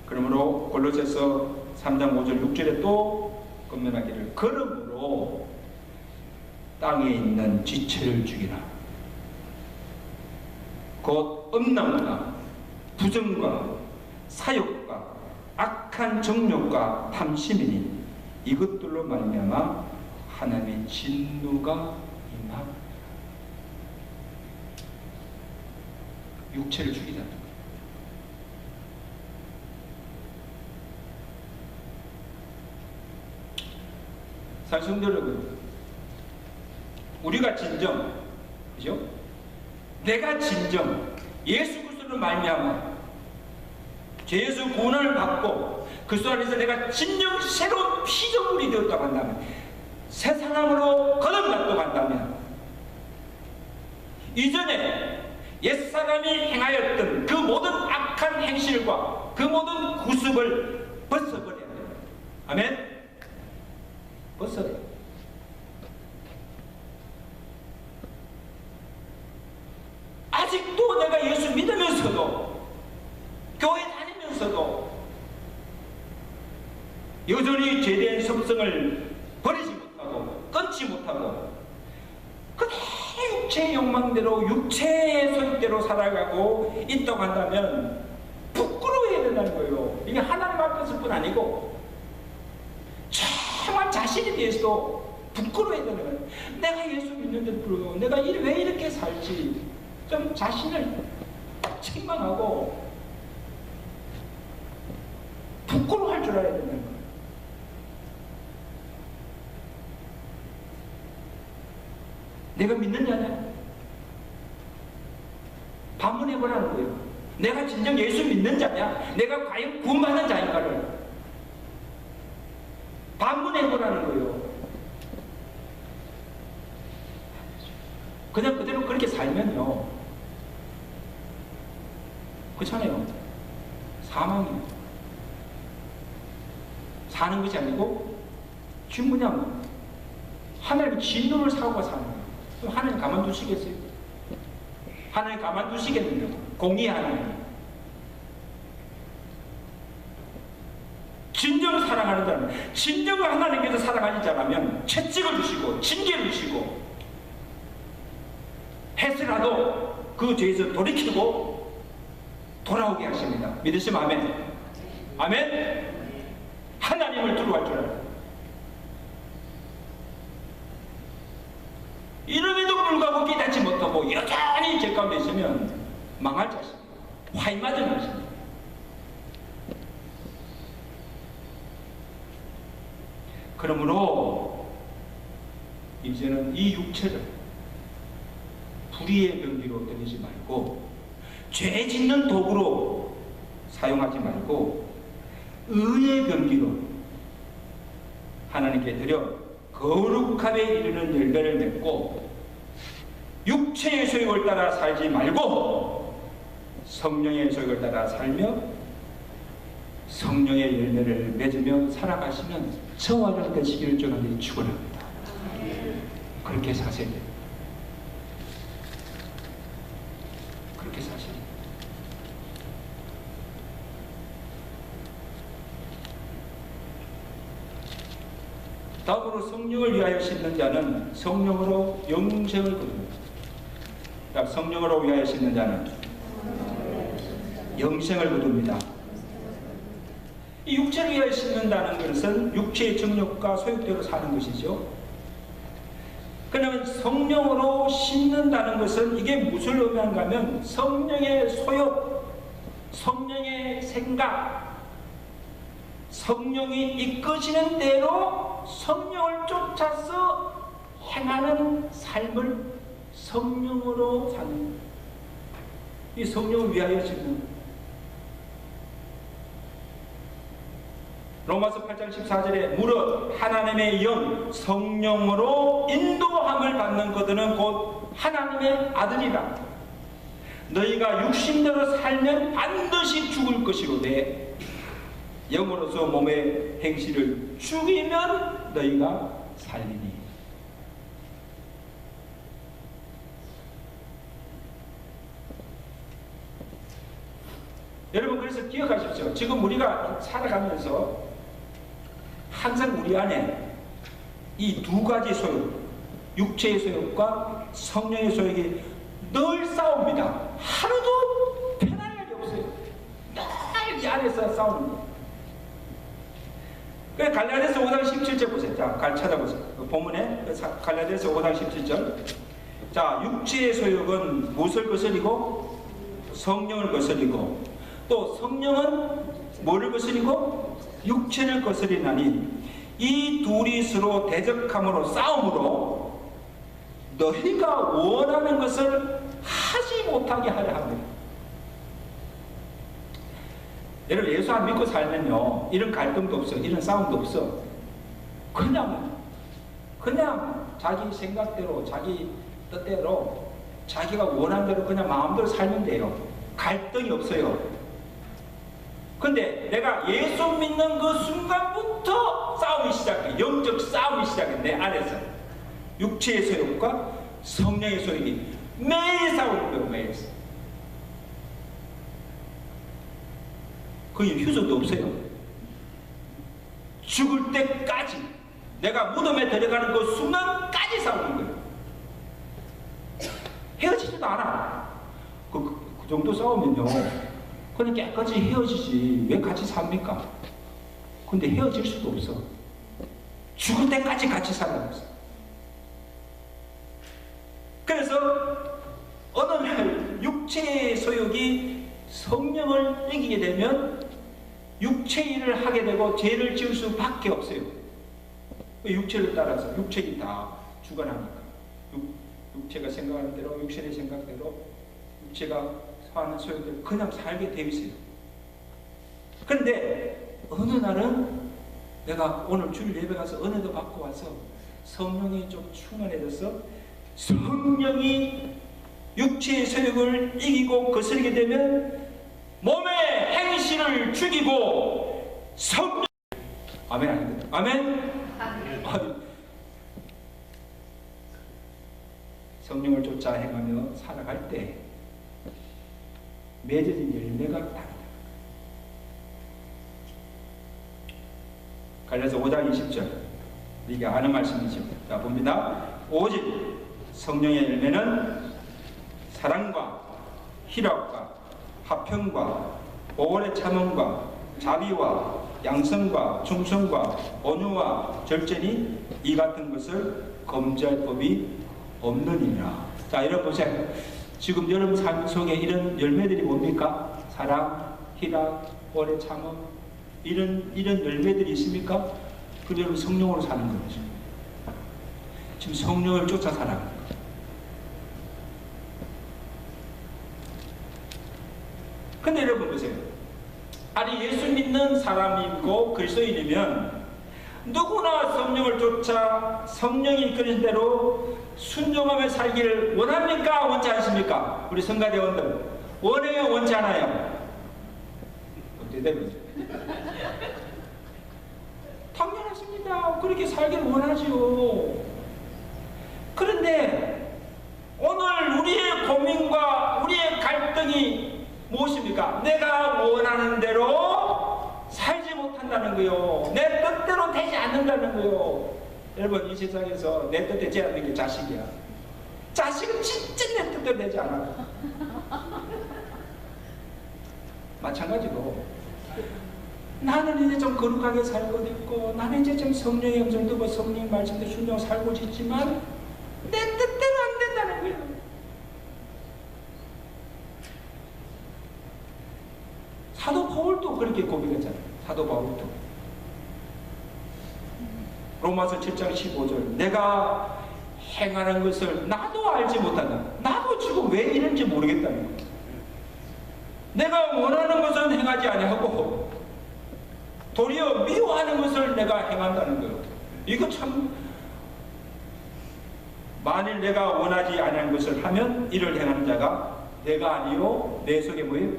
그러므로 골로새서 3장 5절 6절에 또 권면하기를 그러므로 땅에 있는 지체를 죽이라. 곧 음란과 부정과 사욕과 악한 정욕과 탐심이니 이것들로 말미암아 하나님의 진노가 임하고 육체를 죽이자. 사실 여러분, 우리가 진정, 그죠? 내가 진정 예수 그리스도로 말미암아 죄에서 구원을 받고 그리스도 안에서 내가 진정 새로운 피조물이 되었다고 한다면, 새 사람으로 거듭났다고 한다면, 이전에 옛사람이 행하였던 그 모든 악한 행실과 그 모든 구습을 벗어버려야 됩니다. 아멘? 벗어요. 아직도 내가 예수 믿으면서도, 교회 다니면서도 여전히 죄된 습성을 버리지 못하고 끊지 못하고 그대로 육체의 욕망대로 육체의 소욕대로 살아가고 있다고 한다면 부끄러워해야 된다는 거예요. 이게 하나님 앞에서뿐 아니고 정말 자신에 대해서도 부끄러워해야 되는 거예요. 내가 예수 믿는데도 불구하고 내가 왜 이렇게 살지? 좀 자신을 책망하고 부끄러워할 줄 알아야 된다는 거예요. 내가 믿는 자냐? 반문해보라는 거예요. 내가 진정 예수 믿는 자냐? 내가 과연 구원받는 자인가를 반문해보라는 거예요. 그냥 그대로 그렇게 살면요, 그렇잖아요. 사망이에요. 사는 것이 아니고 지금 그냥 하나님의 진노를 사고 사는 거예요. 그럼 하나님 가만두시겠어요? 하나님 가만두시겠느냐? 공의 하나님. 진정 사랑하는 자는, 진정 하나님께서 사랑하는 자라면 채찍을 주시고 징계를 주시고 해서라도 그 죄에서 돌이키고 돌아오게 하십니다. 믿으시면 아멘. 아멘. 하나님을 두려워할 줄 알아요. 이름에도 불구하고 깨닫지 못하고 여전히 죄 가운데 있으면 망할 자식입니다. 화이 맞은 자식입니다. 그러므로 이제는 이 육체를 불의의 병기로 들이지 말고 죄 짓는 도구로 사용하지 말고 의의 병기로 하나님께 드려 거룩함에 이르는 열매를 맺고 육체의 소욕을 따라 살지 말고 성령의 소욕을 따라 살며 성령의 열매를 맺으며 살아가시는 저와 여러분 되시기를 주님께 축원합니다. 그렇게 사세요. 그렇게 사세요. 다음으로 성령을 위하여 씻는 자는 성령으로 영생을 거둡니다. 성령으로 위하여 씻는 자는 영생을 거둡니다. 이 육체를 위하여 씻는다는 것은 육체의 정욕과 소욕대로 사는 것이죠. 그러면 성령으로 씻는다는 것은 이게 무엇을 의미하는가 하면 성령의 소욕, 성령의 생각, 성령이 이끄시는 대로 성령을 쫓아서 행하는 삶을 성령으로 사는, 이 성령을 위하여 씻는. 로마서 8장 14절에 무릇 하나님의 영 성령으로 인도함을 받는 그들은 곧 하나님의 아들이라. 너희가 육신대로 살면 반드시 죽을 것이로되 영으로서 몸의 행실을 죽이면 너희가 살리니. 여러분, 그래서 기억하십시오. 지금 우리가 살아가면서 항상 우리 안에 이 두 가지 소욕, 육체의 소욕과 성령의 소욕이 늘 싸웁니다. 하루도 편할 날이 없어요. 늘 이 안에서 싸우는 거예요. 그래서 갈라디아서 5장 17절 보세요. 자, 찾아보세요. 그 본문에 갈라디아서 5장 17절. 자, 육체의 소욕은 무엇을 거스리고 성령을 거스리고, 또 성령은 뭐를 거스리고 육체를 거스리나니 이 둘이 서로 대적함으로 싸움으로 너희가 원하는 것을 하지 못하게 하려 합니다. 여러분, 예수 안 믿고 살면요, 이런 갈등도 없어, 이런 싸움도 없어. 그냥 자기 생각대로, 자기 뜻대로, 자기가 원하는 대로 그냥 마음대로 살면 돼요. 갈등이 없어요. 근데 내가 예수 믿는 그 순간부터 싸움이 시작해. 영적 싸움이 시작해. 내 안에서 육체의 소욕과 성령의 소욕이 매일 싸우는 거예요. 매일. 거의 휴전도 없어요. 죽을 때까지, 내가 무덤에 들어가는 그 순간까지 싸우는 거예요. 헤어지지도 않아. 그 정도 싸우면요, 그냥 깨끗이 헤어지지 왜 같이 삽니까? 근데 헤어질 수도 없어. 죽을 때까지 같이 살아야 돼. 그래서 어느 날 육체의 소욕이 성령을 이기게 되면 육체 일을 하게 되고 죄를 지을 수밖에 없어요. 육체를 따라서, 육체가 다 주관하니까. 육체가 생각하는 대로, 육체의 생각대로, 육체가 사는 소유들 그냥 살게 되어 있어요. 그런데 어느 날은 내가 오늘 주일 예배 가서 은혜도 받고 와서 성령이 좀 충만해져서 성령이 육체의 소욕을 이기고 거스르게 되면 몸의 행실을 죽이고 성령 아멘 아닙니다. 아멘. 성령을 쫓아 행하며 살아갈 때 맺어진 열매가 다르다. 갈라서 5장 20절 이게 아는 말씀이죠. 자 봅니다. 오직 성령의 열매는 사랑과 희락과 화평과 오래 참음과 자비와 양성과 충성과 온유와 절제니 이 같은 것을 검지할 법이 없느니라. 자 여러분 보세요. 지금 여러분 삶 속에 이런 열매들이 뭡니까? 사랑, 희락, 오래 참음 이런 열매들이 있습니까? 그럼 여러분 성령으로 사는 거죠. 지금 성령을 쫓아 살아가는 거예요. 근데 여러분 보세요. 아니 예수 믿는 사람이고 그리스도인이면 누구나 성령을 쫓아 성령이 이끄는 대로 순종하며 살기를 원합니까? 원치 않습니까? 우리 성가대원들 원해요? 원치 않아요? 어떻게 되면 당연하십니다. 그렇게 살기를 원하죠. 그런데 오늘 우리의 고민과 우리의 갈등이 무엇입니까? 내가 원하는 대로 살지 못한다는 거요. 내 뜻대로 되지 않는다는 거요. 여러분 이 세상에서 내 뜻대로 되지 않는 게 자식이야. 자식은 진짜 내 뜻대로 되지 않아. 마찬가지로 나는 이제 좀 거룩하게 살고 있고 나는 이제 좀 성령의 음성 듣고 성령의 말씀도 순종 살고 있지만 내 뜻대로 안 된다는 거예요. 사도 바울도 그렇게 고백했잖아요. 사도 바울도 로마서 7장 15절 내가 행하는 것을 나도 알지 못한다. 나도 지금 왜 이런지 모르겠다는 거예요. 내가 원하는 것은 행하지 아니하고 도리어 미워하는 것을 내가 행한다는 거예요. 이거 참 만일 내가 원하지 아니하는 것을 하면 이를 행하는 자가 내가 아니요 내 속에 뭐예요?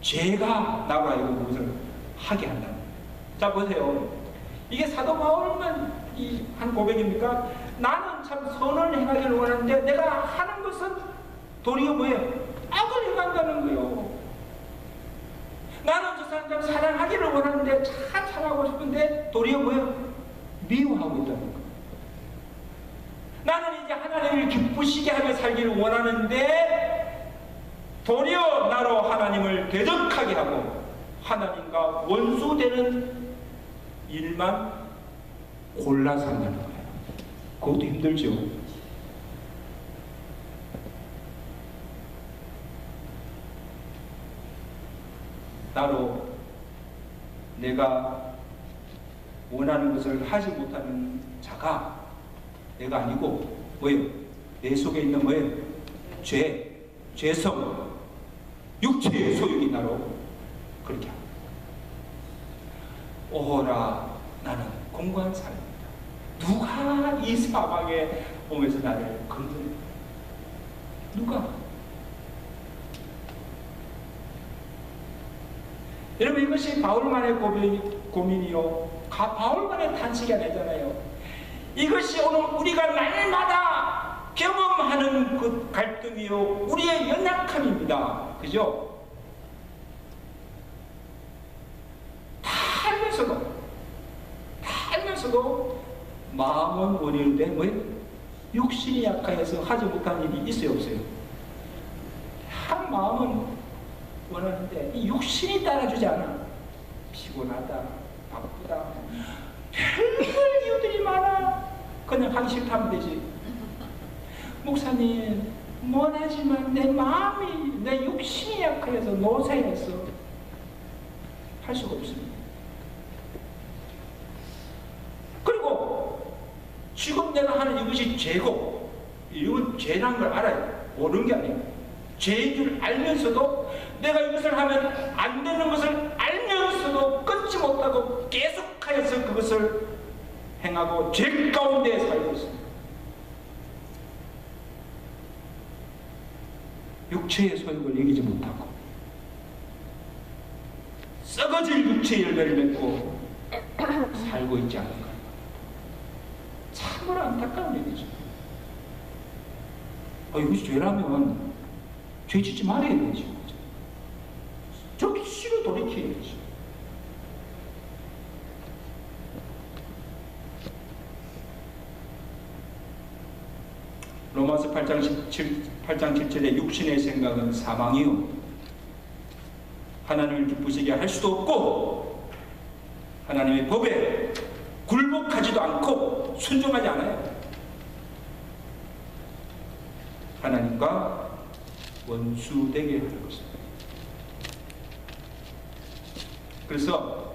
죄가 나로 하여금 그것을 하게 한다는 거예요. 자 보세요. 이게 사도 바울만 한 고백입니까? 나는 참 선을 행하기를 원하는데 내가 하는 것은 도리어 뭐예요? 악을 행한다는 거예요. 나는 저 사람 사랑하기를 원하는데 참 사랑하고 싶은데 도리어 뭐예요? 미워하고 있다는 거예요. 나는 이제 하나님을 기쁘시게 하며 살기를 원하는데 도리어 나로 하나님을 대적하게 하고 하나님과 원수되는 일만 골라서 한다는 거예요. 그것도 힘들죠. 나로 내가 원하는 것을 하지 못하는 자가 내가 아니고 뭐예요? 내 속에 있는 뭐예요? 죄성, 육체의 소욕이 나로 그렇게 합니다. 오호라 나는 공고한 사람입니다. 누가 이 사방에 오면서 나를 건드립니까? 누가? 여러분 이것이 바울만의 고민이요 바울만의 탄식이 아니잖아요. 이것이 오늘 우리가 날마다 경험하는 그 갈등이요 우리의 연약함입니다. 그죠? 다 알면서도 마음은 원이는데 뭐예요? 육신이 약해서 하지 못하는 일이 있어요 없어요? 한 마음은 원하는데 이 육신이 따라주지 않아. 피곤하다, 바쁘다, 별별 이유들이 많아. 그냥 하기 싫다면 되지. 목사님 원하지만 내 마음이 내 육신이 약해서 노쇠해서 할 수가 없습니다. 그리고 지금 내가 하는 이것이 죄고 이건 죄라는 걸 알아요. 모르는 게 아니에요. 죄인 줄 알면서도 내가 이것을 하면 안 되는 것을 알면서도 끊지 못하고 계속하여서 그것을 행하고 죄 가운데 살고 있습니다. 육체의 소욕을 이기지 못하고 썩어질 육체의 열매를 맺고 살고 있지 않은가. 참으로 안타까운 얘기죠. 이것이 죄라면 죄 짓지 말아야 되지. 적시로 돌이켜야지. 로마서 8장 7절에 육신의 생각은 사망이요 하나님을 기쁘시게 할 수도 없고 하나님의 법에 굴복하지도 않고 순종하지 않아요. 하나님과 원수되게 하는 것입니다. 그래서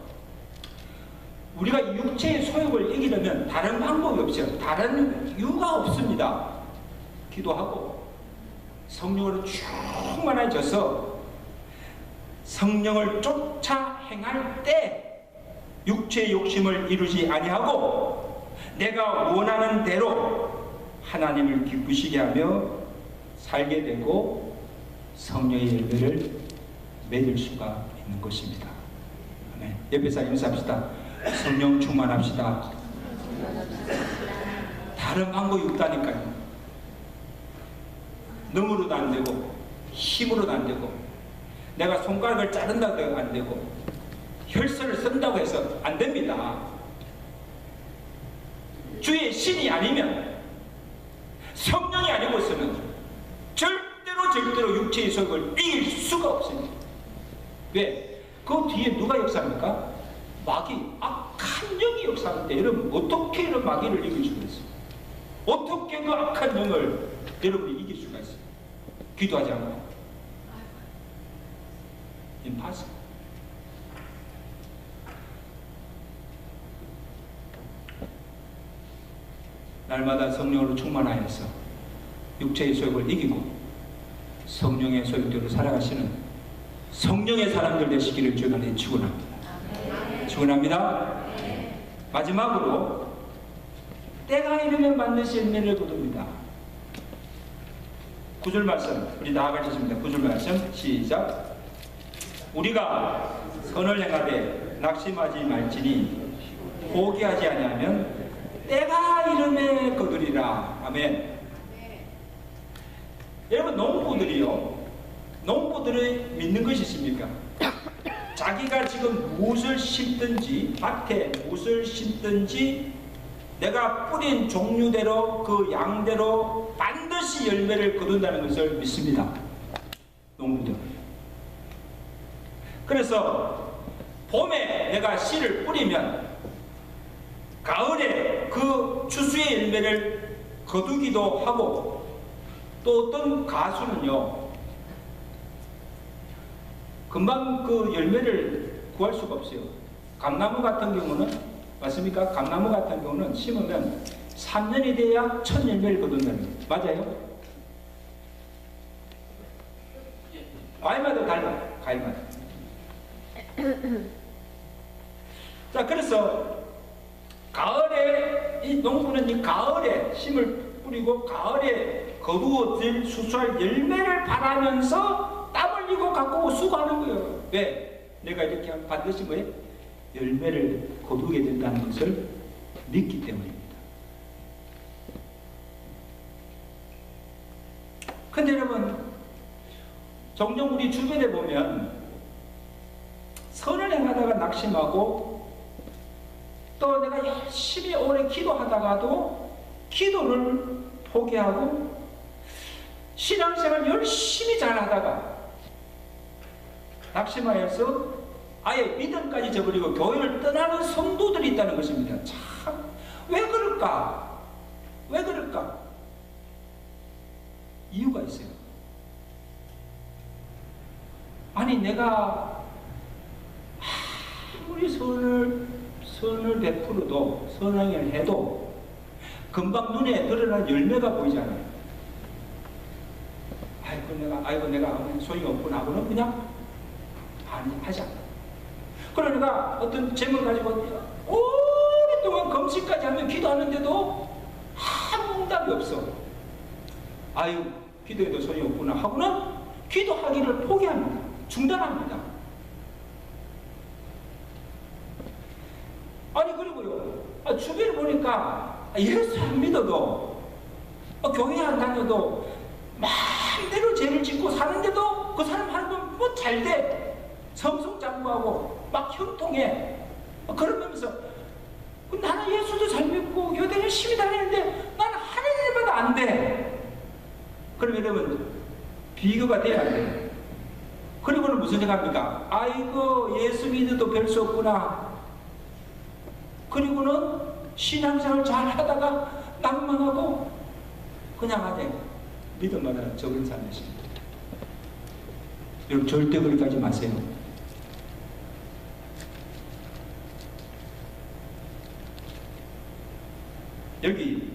우리가 육체의 소욕을 이기려면 다른 방법이 없어요. 다른 이유가 없습니다. 기도하고 성령으로 충만해져서 성령을 쫓아 행할 때 육체의 욕심을 이루지 아니하고 내가 원하는 대로 하나님을 기쁘시게 하며 살게 되고 성령의 열매를 맺을 수가 있는 것입니다. 아멘. 옆에 사람 인사합시다. 성령 충만합시다. 다른 방법이 없다니까요. 능으로도 안 되고 힘으로도 안 되고 내가 손가락을 자른다고 해도 안 되고 혈서를 쓴다고 해서 안 됩니다. 주의 신이 아니면 성령이 아니고서는 절대로 육체의 소욕을 이길 수가 없습니다. 왜? 그 뒤에 누가 역사합니까? 마귀, 악한 영이 역사하는데 여러분 어떻게 이런 마귀를 이길 수가 있어요? 어떻게 그 악한 영을 여러분이 이길 수가 있어요? 기도하지 않고. impossible. 날마다 성령으로 충만하여서 육체의 소욕을 이기고 성령의 소욕대로 살아가시는 성령의 사람들 되시기를 주의 간절히 축원합니다. 축원합니다. 마지막으로 때가 이르면 반드시 열매를 거둡니다. 9절 말씀 우리 다 같이 읽습니다. 9절 말씀 시작. 우리가 선을 행하되 낙심하지 말지니 포기하지 아니하면 때가 이름에 거두리라. 아멘. 여러분 농부들이 믿는 것이 있습니까? 자기가 지금 무엇을 심든지 밭에 무엇을 심든지 내가 뿌린 종류대로 그 양대로 반드시 열매를 거둔다는 것을 믿습니다. 농부들. 그래서 봄에 내가 씨를 뿌리면 가을에 그 추수의 열매를 거두기도 하고 또 어떤 가수는요 금방 그 열매를 구할 수가 없어요. 감나무 같은 경우는 맞습니까? 감나무 같은 경우는 심으면 3년이 돼야 첫 열매를 거둔다는 거예요. 맞아요? 과일마다 달라요. 과일마다. 자, 그래서 가을에 이 농부는 이 가을에 심을 뿌리고 가을에 거두어질 수수할 열매를 바라면서 땀 흘리고 갖고 수고하는 거예요. 왜? 내가 이렇게 하면 반드시 뭐예요? 열매를 거두게 된다는 것을 믿기 때문입니다. 근데 여러분 종종 우리 주변에 보면 선을 행하다가 낙심하고 또 내가 열심히 오래 기도하다가도 기도를 포기하고 신앙생활 열심히 잘하다가 낙심하여서 아예 믿음까지 저버리고 교회를 떠나는 성도들이 있다는 것입니다. 참, 왜 그럴까? 왜 그럴까? 이유가 있어요. 아니 내가 아무리 선을 베풀어도 선행을 해도 금방 눈에 드러난 열매가 보이잖아요. 아이고 내가 소용이 없구나 하고는 그냥 하지 않아. 그러니까 어떤 제목을 가지고 오랫동안 검식까지 하면 기도하는데도 아무 응답이 없어. 아유 기도해도 소용이 없구나 하고는 기도하기를 포기합니다. 중단합니다. 아니 그리고요 주변을 보니까 예수 안 믿어도 교회 안 다녀도 마음대로 죄를 짓고 사는데도 그 사람 하는 건 뭐 잘돼. 성숙장구하고 막 형통해. 그러면서 나는 예수도 잘 믿고 교회 열심히 다니는데 나는 하는 일마다 안 돼. 그러면 여러분 비교가 돼야 돼. 그리고는 무슨 생각합니까? 아이고 예수 믿어도 별 수 없구나. 그리고는 신앙생활 잘 하다가 낭만하고 그냥 안에 믿음마다 적은 삶이십니다. 여러분 절대 그렇게 하지 마세요. 여기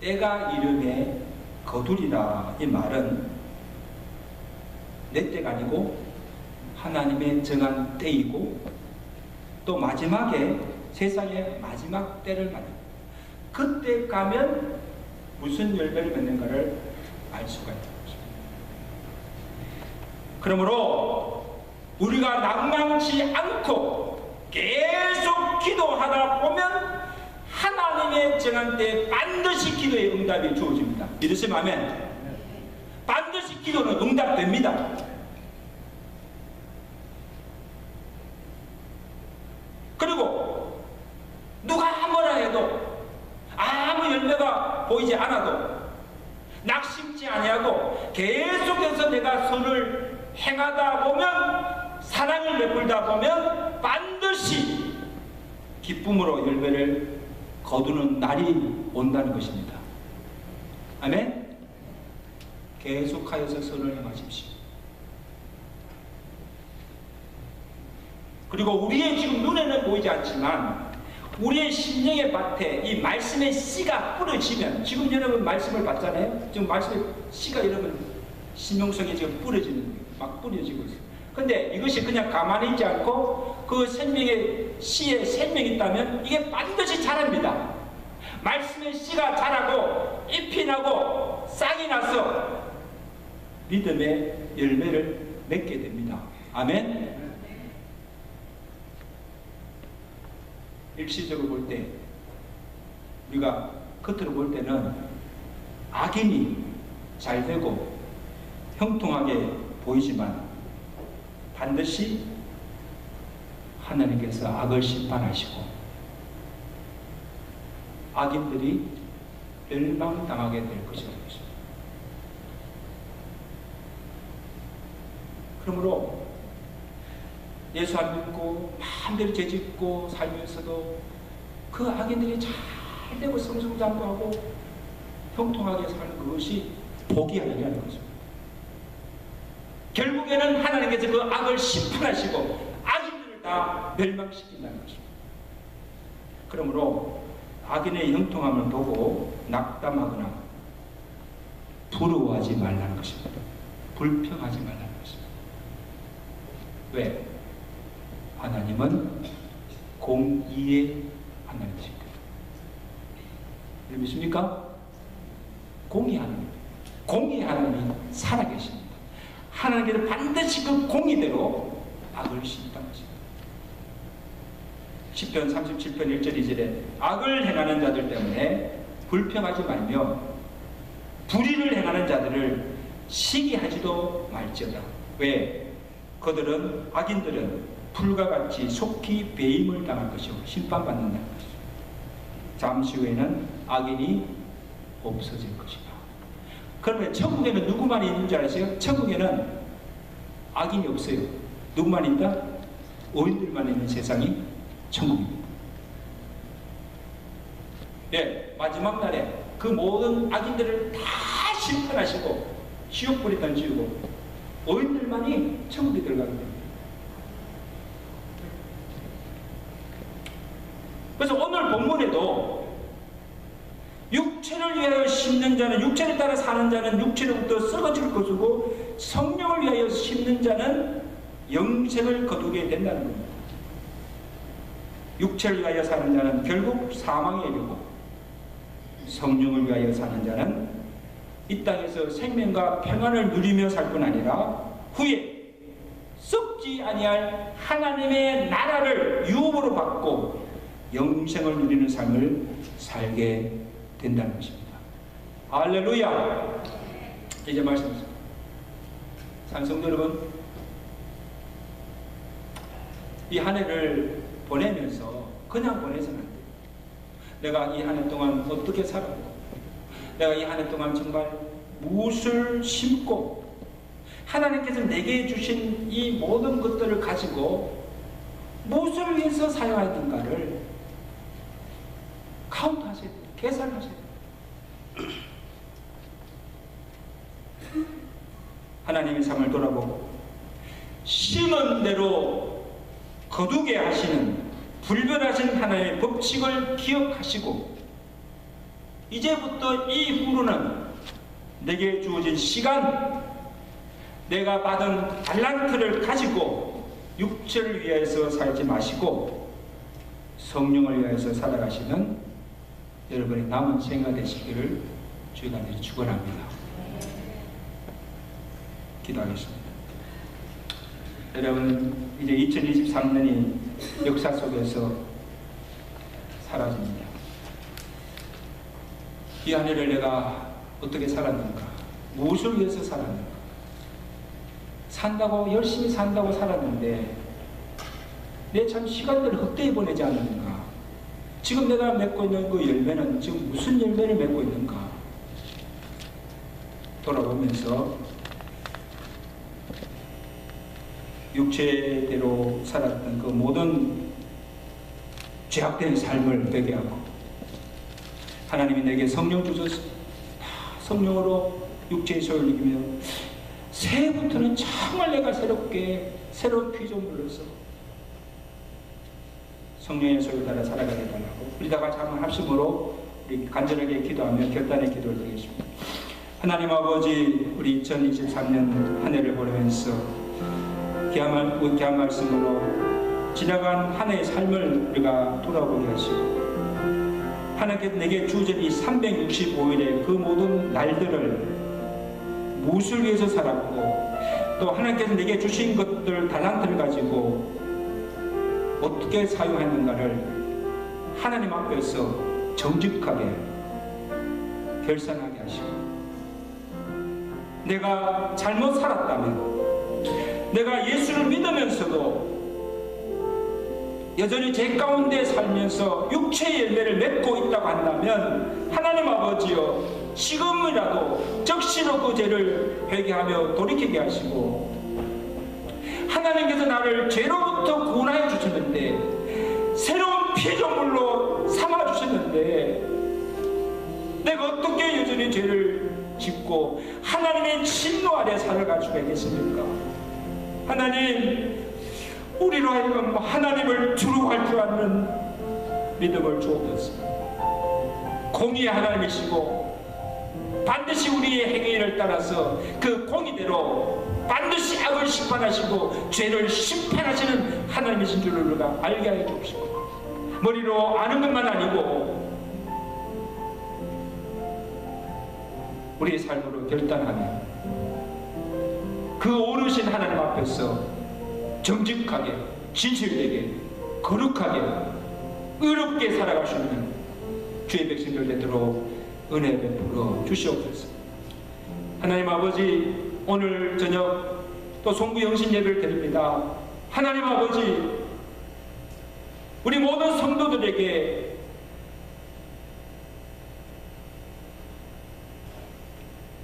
때가 이름에 거두리라 이 말은 내 때가 아니고 하나님의 정한 때이고 또 마지막에 세상의 마지막 때를 말합니다. 그때 가면 무슨 열매를 맺는가를 알 수가 있다. 그러므로 우리가 낭망치 않고 계속 기도하다 보면 하나님의 정한 때에 반드시 기도의 응답이 주어집니다. 믿으시면 아멘. 반드시 기도는 응답됩니다. 그리고 누가 뭐라 해도 아무 열매가 보이지 않아도 낙심치 아니하고 계속해서 내가 선을 행하다 보면 사랑을 베풀다 보면 반드시 기쁨으로 열매를 거두는 날이 온다는 것입니다. 아멘. 계속하여서 선을 행하십시오. 그리고 우리의 지금 눈에는 보이지 않지만 우리의 심령의 밭에 이 말씀의 씨가 뿌려지면 지금 여러분 말씀을 봤잖아요. 지금 말씀의 씨가 여러분 심령 속에 지금 뿌려지는 거예요. 막 뿌려지고 있어요. 근데 이것이 그냥 가만히 있지 않고 그 생명의 씨에 생명이 있다면 이게 반드시 자랍니다. 말씀의 씨가 자라고 잎이 나고 싹이 나서 믿음의 열매를 맺게 됩니다. 아멘. 일시적으로 볼 때 우리가 겉으로 볼 때는 악인이 잘 되고 형통하게 보이지만 반드시 하나님께서 악을 심판하시고 악인들이 멸망당하게 될 것이라는 것입니다. 그러므로 예수 안 믿고 마음대로 죄짓고 살면서도 그 악인들이 잘 되고 성성장구하고 형통하게 사는 그것이 복이 아니라는 것입니다. 결국에는 하나님께서 그 악을 심판하시고 악인들을 다 멸망시킨다는 것입니다. 그러므로 악인의 형통함을 보고 낙담하거나 부러워하지 말라는 것입니다. 불평하지 말라는 것입니다. 왜? 하나님은 공의의 하나님이십니다. 믿습니까? 공의 하나님. 공의 하나님이 살아계십니다. 하나님께서 반드시 그 공의대로 악을 심판하십니다. 10편 37편 1절 2절에 악을 행하는 자들 때문에 불평하지 말며 불의를 행하는 자들을 시기하지도 말지어다. 왜? 그들은 악인들은 불과 같이 속히 배임을 당할 것이고 심판받는다는 것이죠. 잠시 후에는 악인이 없어질 것이다. 그러면 천국에는 누구만 있는 줄 아세요? 천국에는 악인이 없어요. 누구만 있다? 의인들만 있는 세상이 천국입니다. 네, 마지막 날에 그 모든 악인들을 다 심판하시고 지옥불에 던지고 의인들만이 천국에 들어가게 됩니다. 그래서 오늘 본문에도 육체를 위하여 심는 자는, 육체를 따라 사는 자는 육체로부터 썩어질 것이고 성령을 위하여 심는 자는 영생을 거두게 된다는 겁니다. 육체를 위하여 사는 자는 결국 사망에 이르고 성령을 위하여 사는 자는 이 땅에서 생명과 평안을 누리며 살 뿐 아니라 후에 썩지 아니할 하나님의 나라를 유업으로 받고 영생을 누리는 삶을 살게 된다는 것입니다. 할렐루야. 이제 말씀드립니다. 산성도 여러분, 이 한 해를 보내면서 그냥 보내서는 안 돼요. 내가 이 한 해 동안 어떻게 살았고, 내가 이 한 해 동안 정말 무엇을 심고, 하나님께서 내게 주신 이 모든 것들을 가지고 무엇을 위해서 사용하였던가를 카운트하셔야 돼요. 계산하셔야 돼요. 하나님의 삶을 돌아보고 심은 대로 거두게 하시는 불변하신 하나님의 법칙을 기억하시고, 이제부터 이후로는 내게 주어진 시간, 내가 받은 달란트를 가지고 육체를 위해서 살지 마시고 성령을 위해서 살아가시는 여러분의 남은 생활 되시기를 주의 간절히 축원합니다. 기도하겠습니다. 여러분, 이제 2023년이 역사 속에서 사라집니다. 이 한 해를 내가 어떻게 살았는가? 무엇을 위해서 살았는가? 산다고, 열심히 산다고 살았는데 내 참 시간들을 헛되이 보내지 않았는가? 지금 내가 맺고 있는 그 열매는 지금 무슨 열매를 맺고 있는가? 돌아보면서 육체대로 살았던 그 모든 죄악된 삶을 회개하고, 하나님이 내게 성령 주셔서 성령으로 육체의 소유를 이기며 새해부터는 정말 내가 새롭게 새로운 피조물로서 성령의 소유를 따라 살아가게 달라고, 우리 다 같이 한번 합심으로 우리 간절하게 기도하며 결단의 기도를 드리겠습니다. 하나님 아버지, 우리 2023년 한 해를 보내면서 귀한 말씀으로 지나간 한 해의 삶을 우리가 돌아보게 하시고, 하나님께서 내게 주어진 이 365일의 그 모든 날들을 무엇을 위해서 살았고, 또 하나님께서 내게 주신 것들, 달란트를 가지고 어떻게 사용했는가를 하나님 앞에서 정직하게 결산하게 하시고, 내가 잘못 살았다면, 내가 예수를 믿으면서도 여전히 제 가운데 살면서 육체의 열매를 맺고 있다고 한다면, 하나님 아버지여, 지금이라도 적시로 그 죄를 회개하며 돌이키게 하시고, 하나님께서 나를 죄로부터 구원하여 주셨는데, 새로운 피조물로 삼아 주셨는데, 내가 어떻게 여전히 죄를 짓고 하나님의 진노 아래 살아갈 수가 있겠습니까? 하나님, 우리로 하여금 하나님을 두려워할 줄 아는 믿음을 주옵소서. 공의의 하나님이시고 반드시 우리의 행위를 따라서 그 공의대로 반드시 악을 심판하시고 죄를 심판하시는 하나님이신 줄을 우리가 알게 하여 주옵시고, 머리로 아는 것만 아니고 우리의 삶으로 결단하며 그 오르신 하나님 앞에서 정직하게, 진실되게, 거룩하게, 의롭게 살아갈 수 있는 주의 백성들 되도록 은혜 베풀어 주시옵소서. 하나님 아버지, 오늘 저녁 또 송구 영신 예배를 드립니다. 하나님 아버지, 우리 모든 성도들에게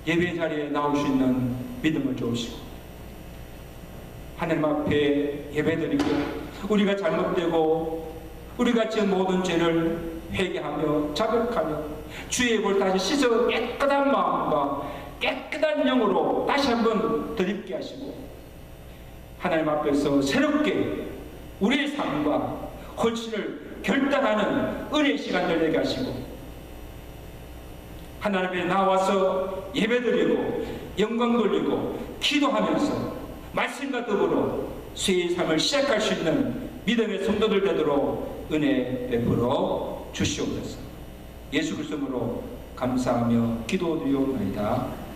예배 자리에 나올 수 있는 믿음을 주시고, 하나님 앞에 예배드리고 우리가 잘못되고 우리가 지은 모든 죄를 회개하며 자백하며 주의 입을 다시 씻어 깨끗한 마음과 깨끗한 영으로 다시 한번 드립게 하시고, 하나님 앞에서 새롭게 우리의 삶과 헌신을 결단하는 은혜의 시간을 되게 하시고, 하나님 앞에 나와서 예배드리고 영광 돌리고 기도하면서 말씀과 더불어 수의 삶을 시작할 수 있는 믿음의 성도들 되도록 은혜 베풀어 주시옵소서. 예수 그리스도로 감사하며 기도드리옵나이다.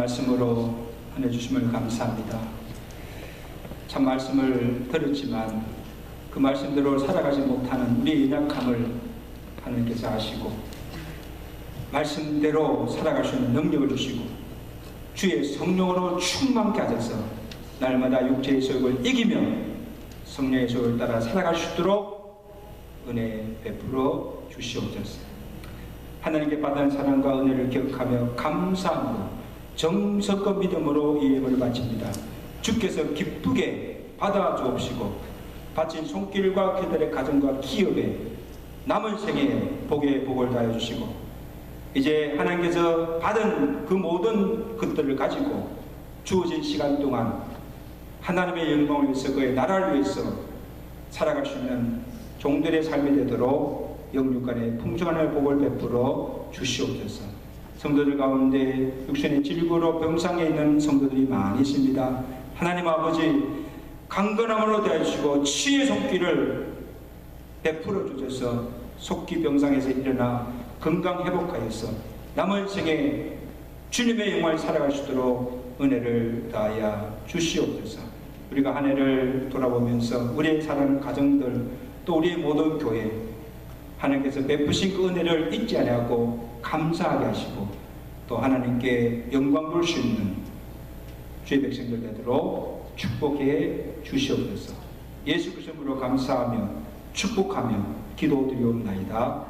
말씀으로 은혜 주심을 감사합니다. 참 말씀을 들었지만 그 말씀대로 살아가지 못하는 우리의 연약함을 하나님께서 아시고 말씀대로 살아갈 수 있는 능력을 주시고 주의 성령으로 충만케 하셔서 날마다 육체의 소욕을 이기며 성령의 소욕을 따라 살아갈 수 있도록 은혜 베풀어 주시옵소서. 하나님께 받은 사랑과 은혜를 기억하며 감사함으로 정석과 믿음으로 이 예물을 바칩니다. 주께서 기쁘게 받아 주옵시고 바친 손길과 그들의 가정과 기업에 남은 생에 복에 복을 다해 주시고 이제 하나님께서 받은 그 모든 것들을 가지고 주어진 시간 동안 하나님의 영광을 위해서 그의 나라를 위해서 살아갈 수 있는 종들의 삶이 되도록 영육간의 풍성한 복을 베풀어 주시옵소서. 성도들 가운데 육신의 질고로 병상에 있는 성도들이 많이 있습니다. 하나님 아버지 강건함으로 대하시고 치유의 손길을 베풀어 주셔서 속기 병상에서 일어나 건강 회복하여서 남은 생에 주님의 영광을 살아갈 수 있도록 은혜를 다하여 주시옵소서. 우리가 한 해를 돌아보면서 우리의 사랑하는 가정들 또 우리의 모든 교회 하나님께서 베푸신 그 은혜를 잊지 아니하고 감사하게 하시고 또 하나님께 영광 돌 수 있는 주의 백성들 되도록 축복해 주시옵소서. 예수 그리스도로 감사하며 축복하며 기도드리옵나이다.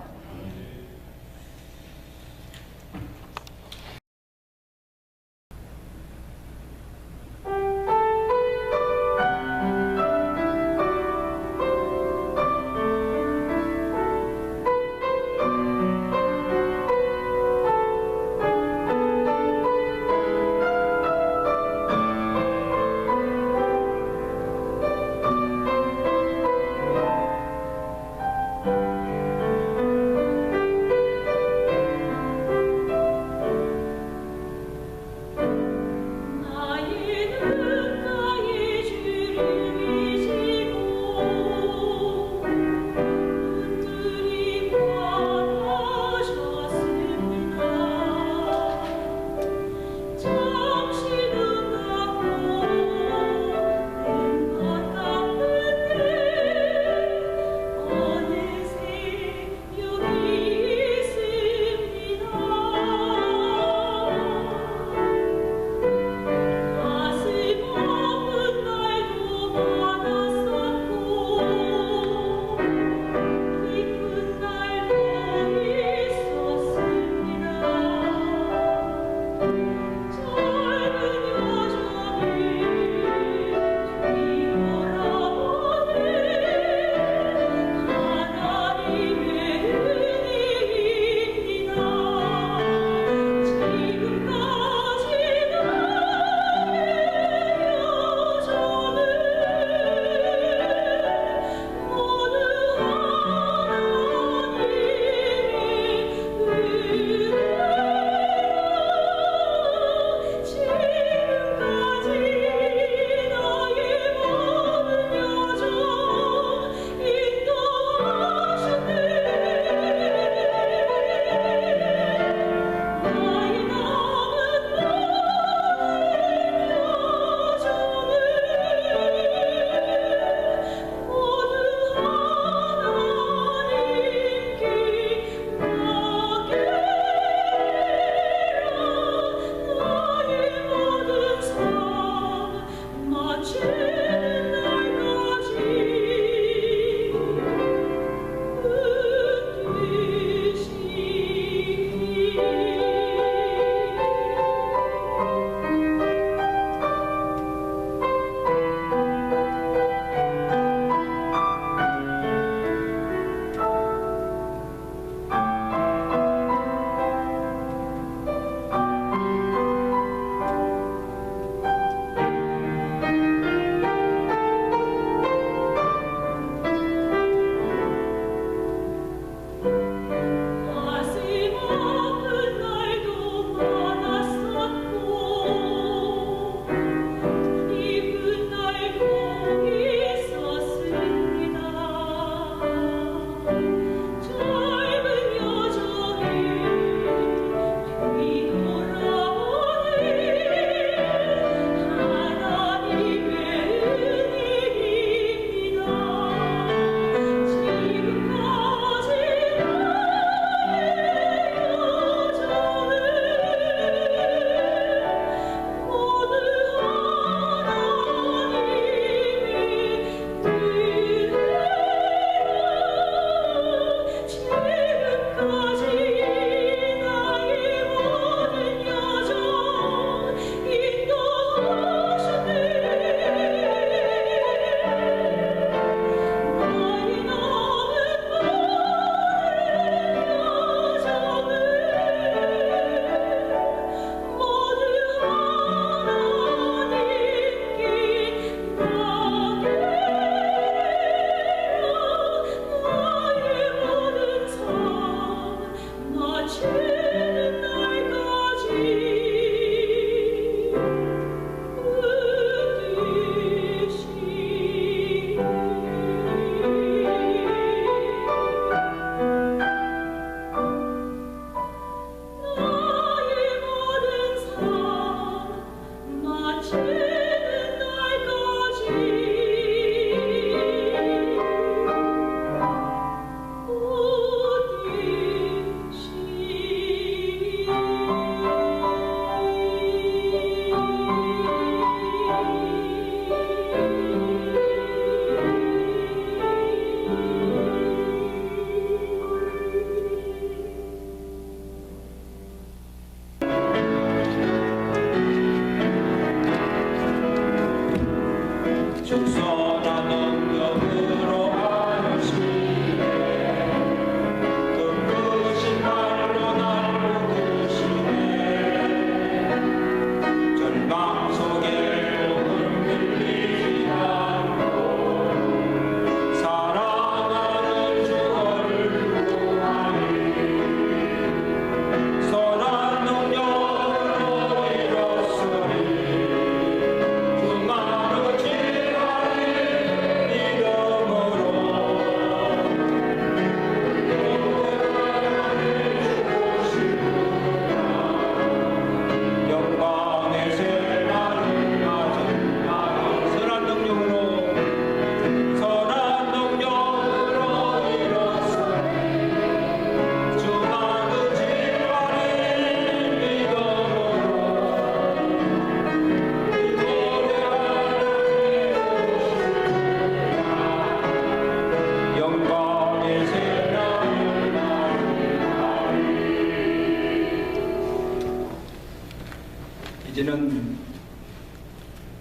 이제는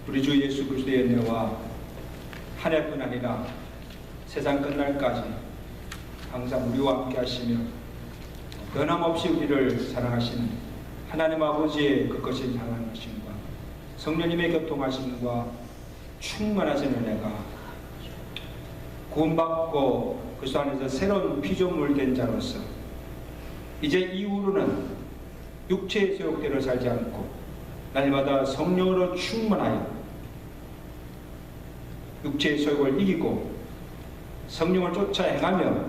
우리 주 예수 그리스도의 은혜와 한 해뿐 아니라 세상 끝날까지 항상 우리와 함께 하시며 변함없이 우리를 사랑하시는 하나님 아버지의 그 것인 사랑하심과 성령님의 교통하심과 충만하신 은혜가 구원받고 그리스도 안에서 새로운 피조물 된 자로서 이제 이후로는 육체의 소욕대로 살지 않고 날마다 성령으로 충만하여 육체의 소욕을 이기고 성령을 쫓아 행하며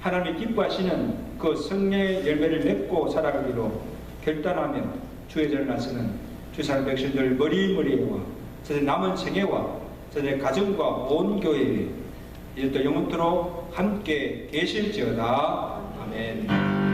하나님이 기뻐하시는 그 성령의 열매를 맺고 살아가기로 결단하며 주의 전을 나서는 주사람 백성들 머리머리와 저의 남은 생애와 저의 가정과 온 교회에 이제 또 영원토록 함께 계실지어다. 아멘.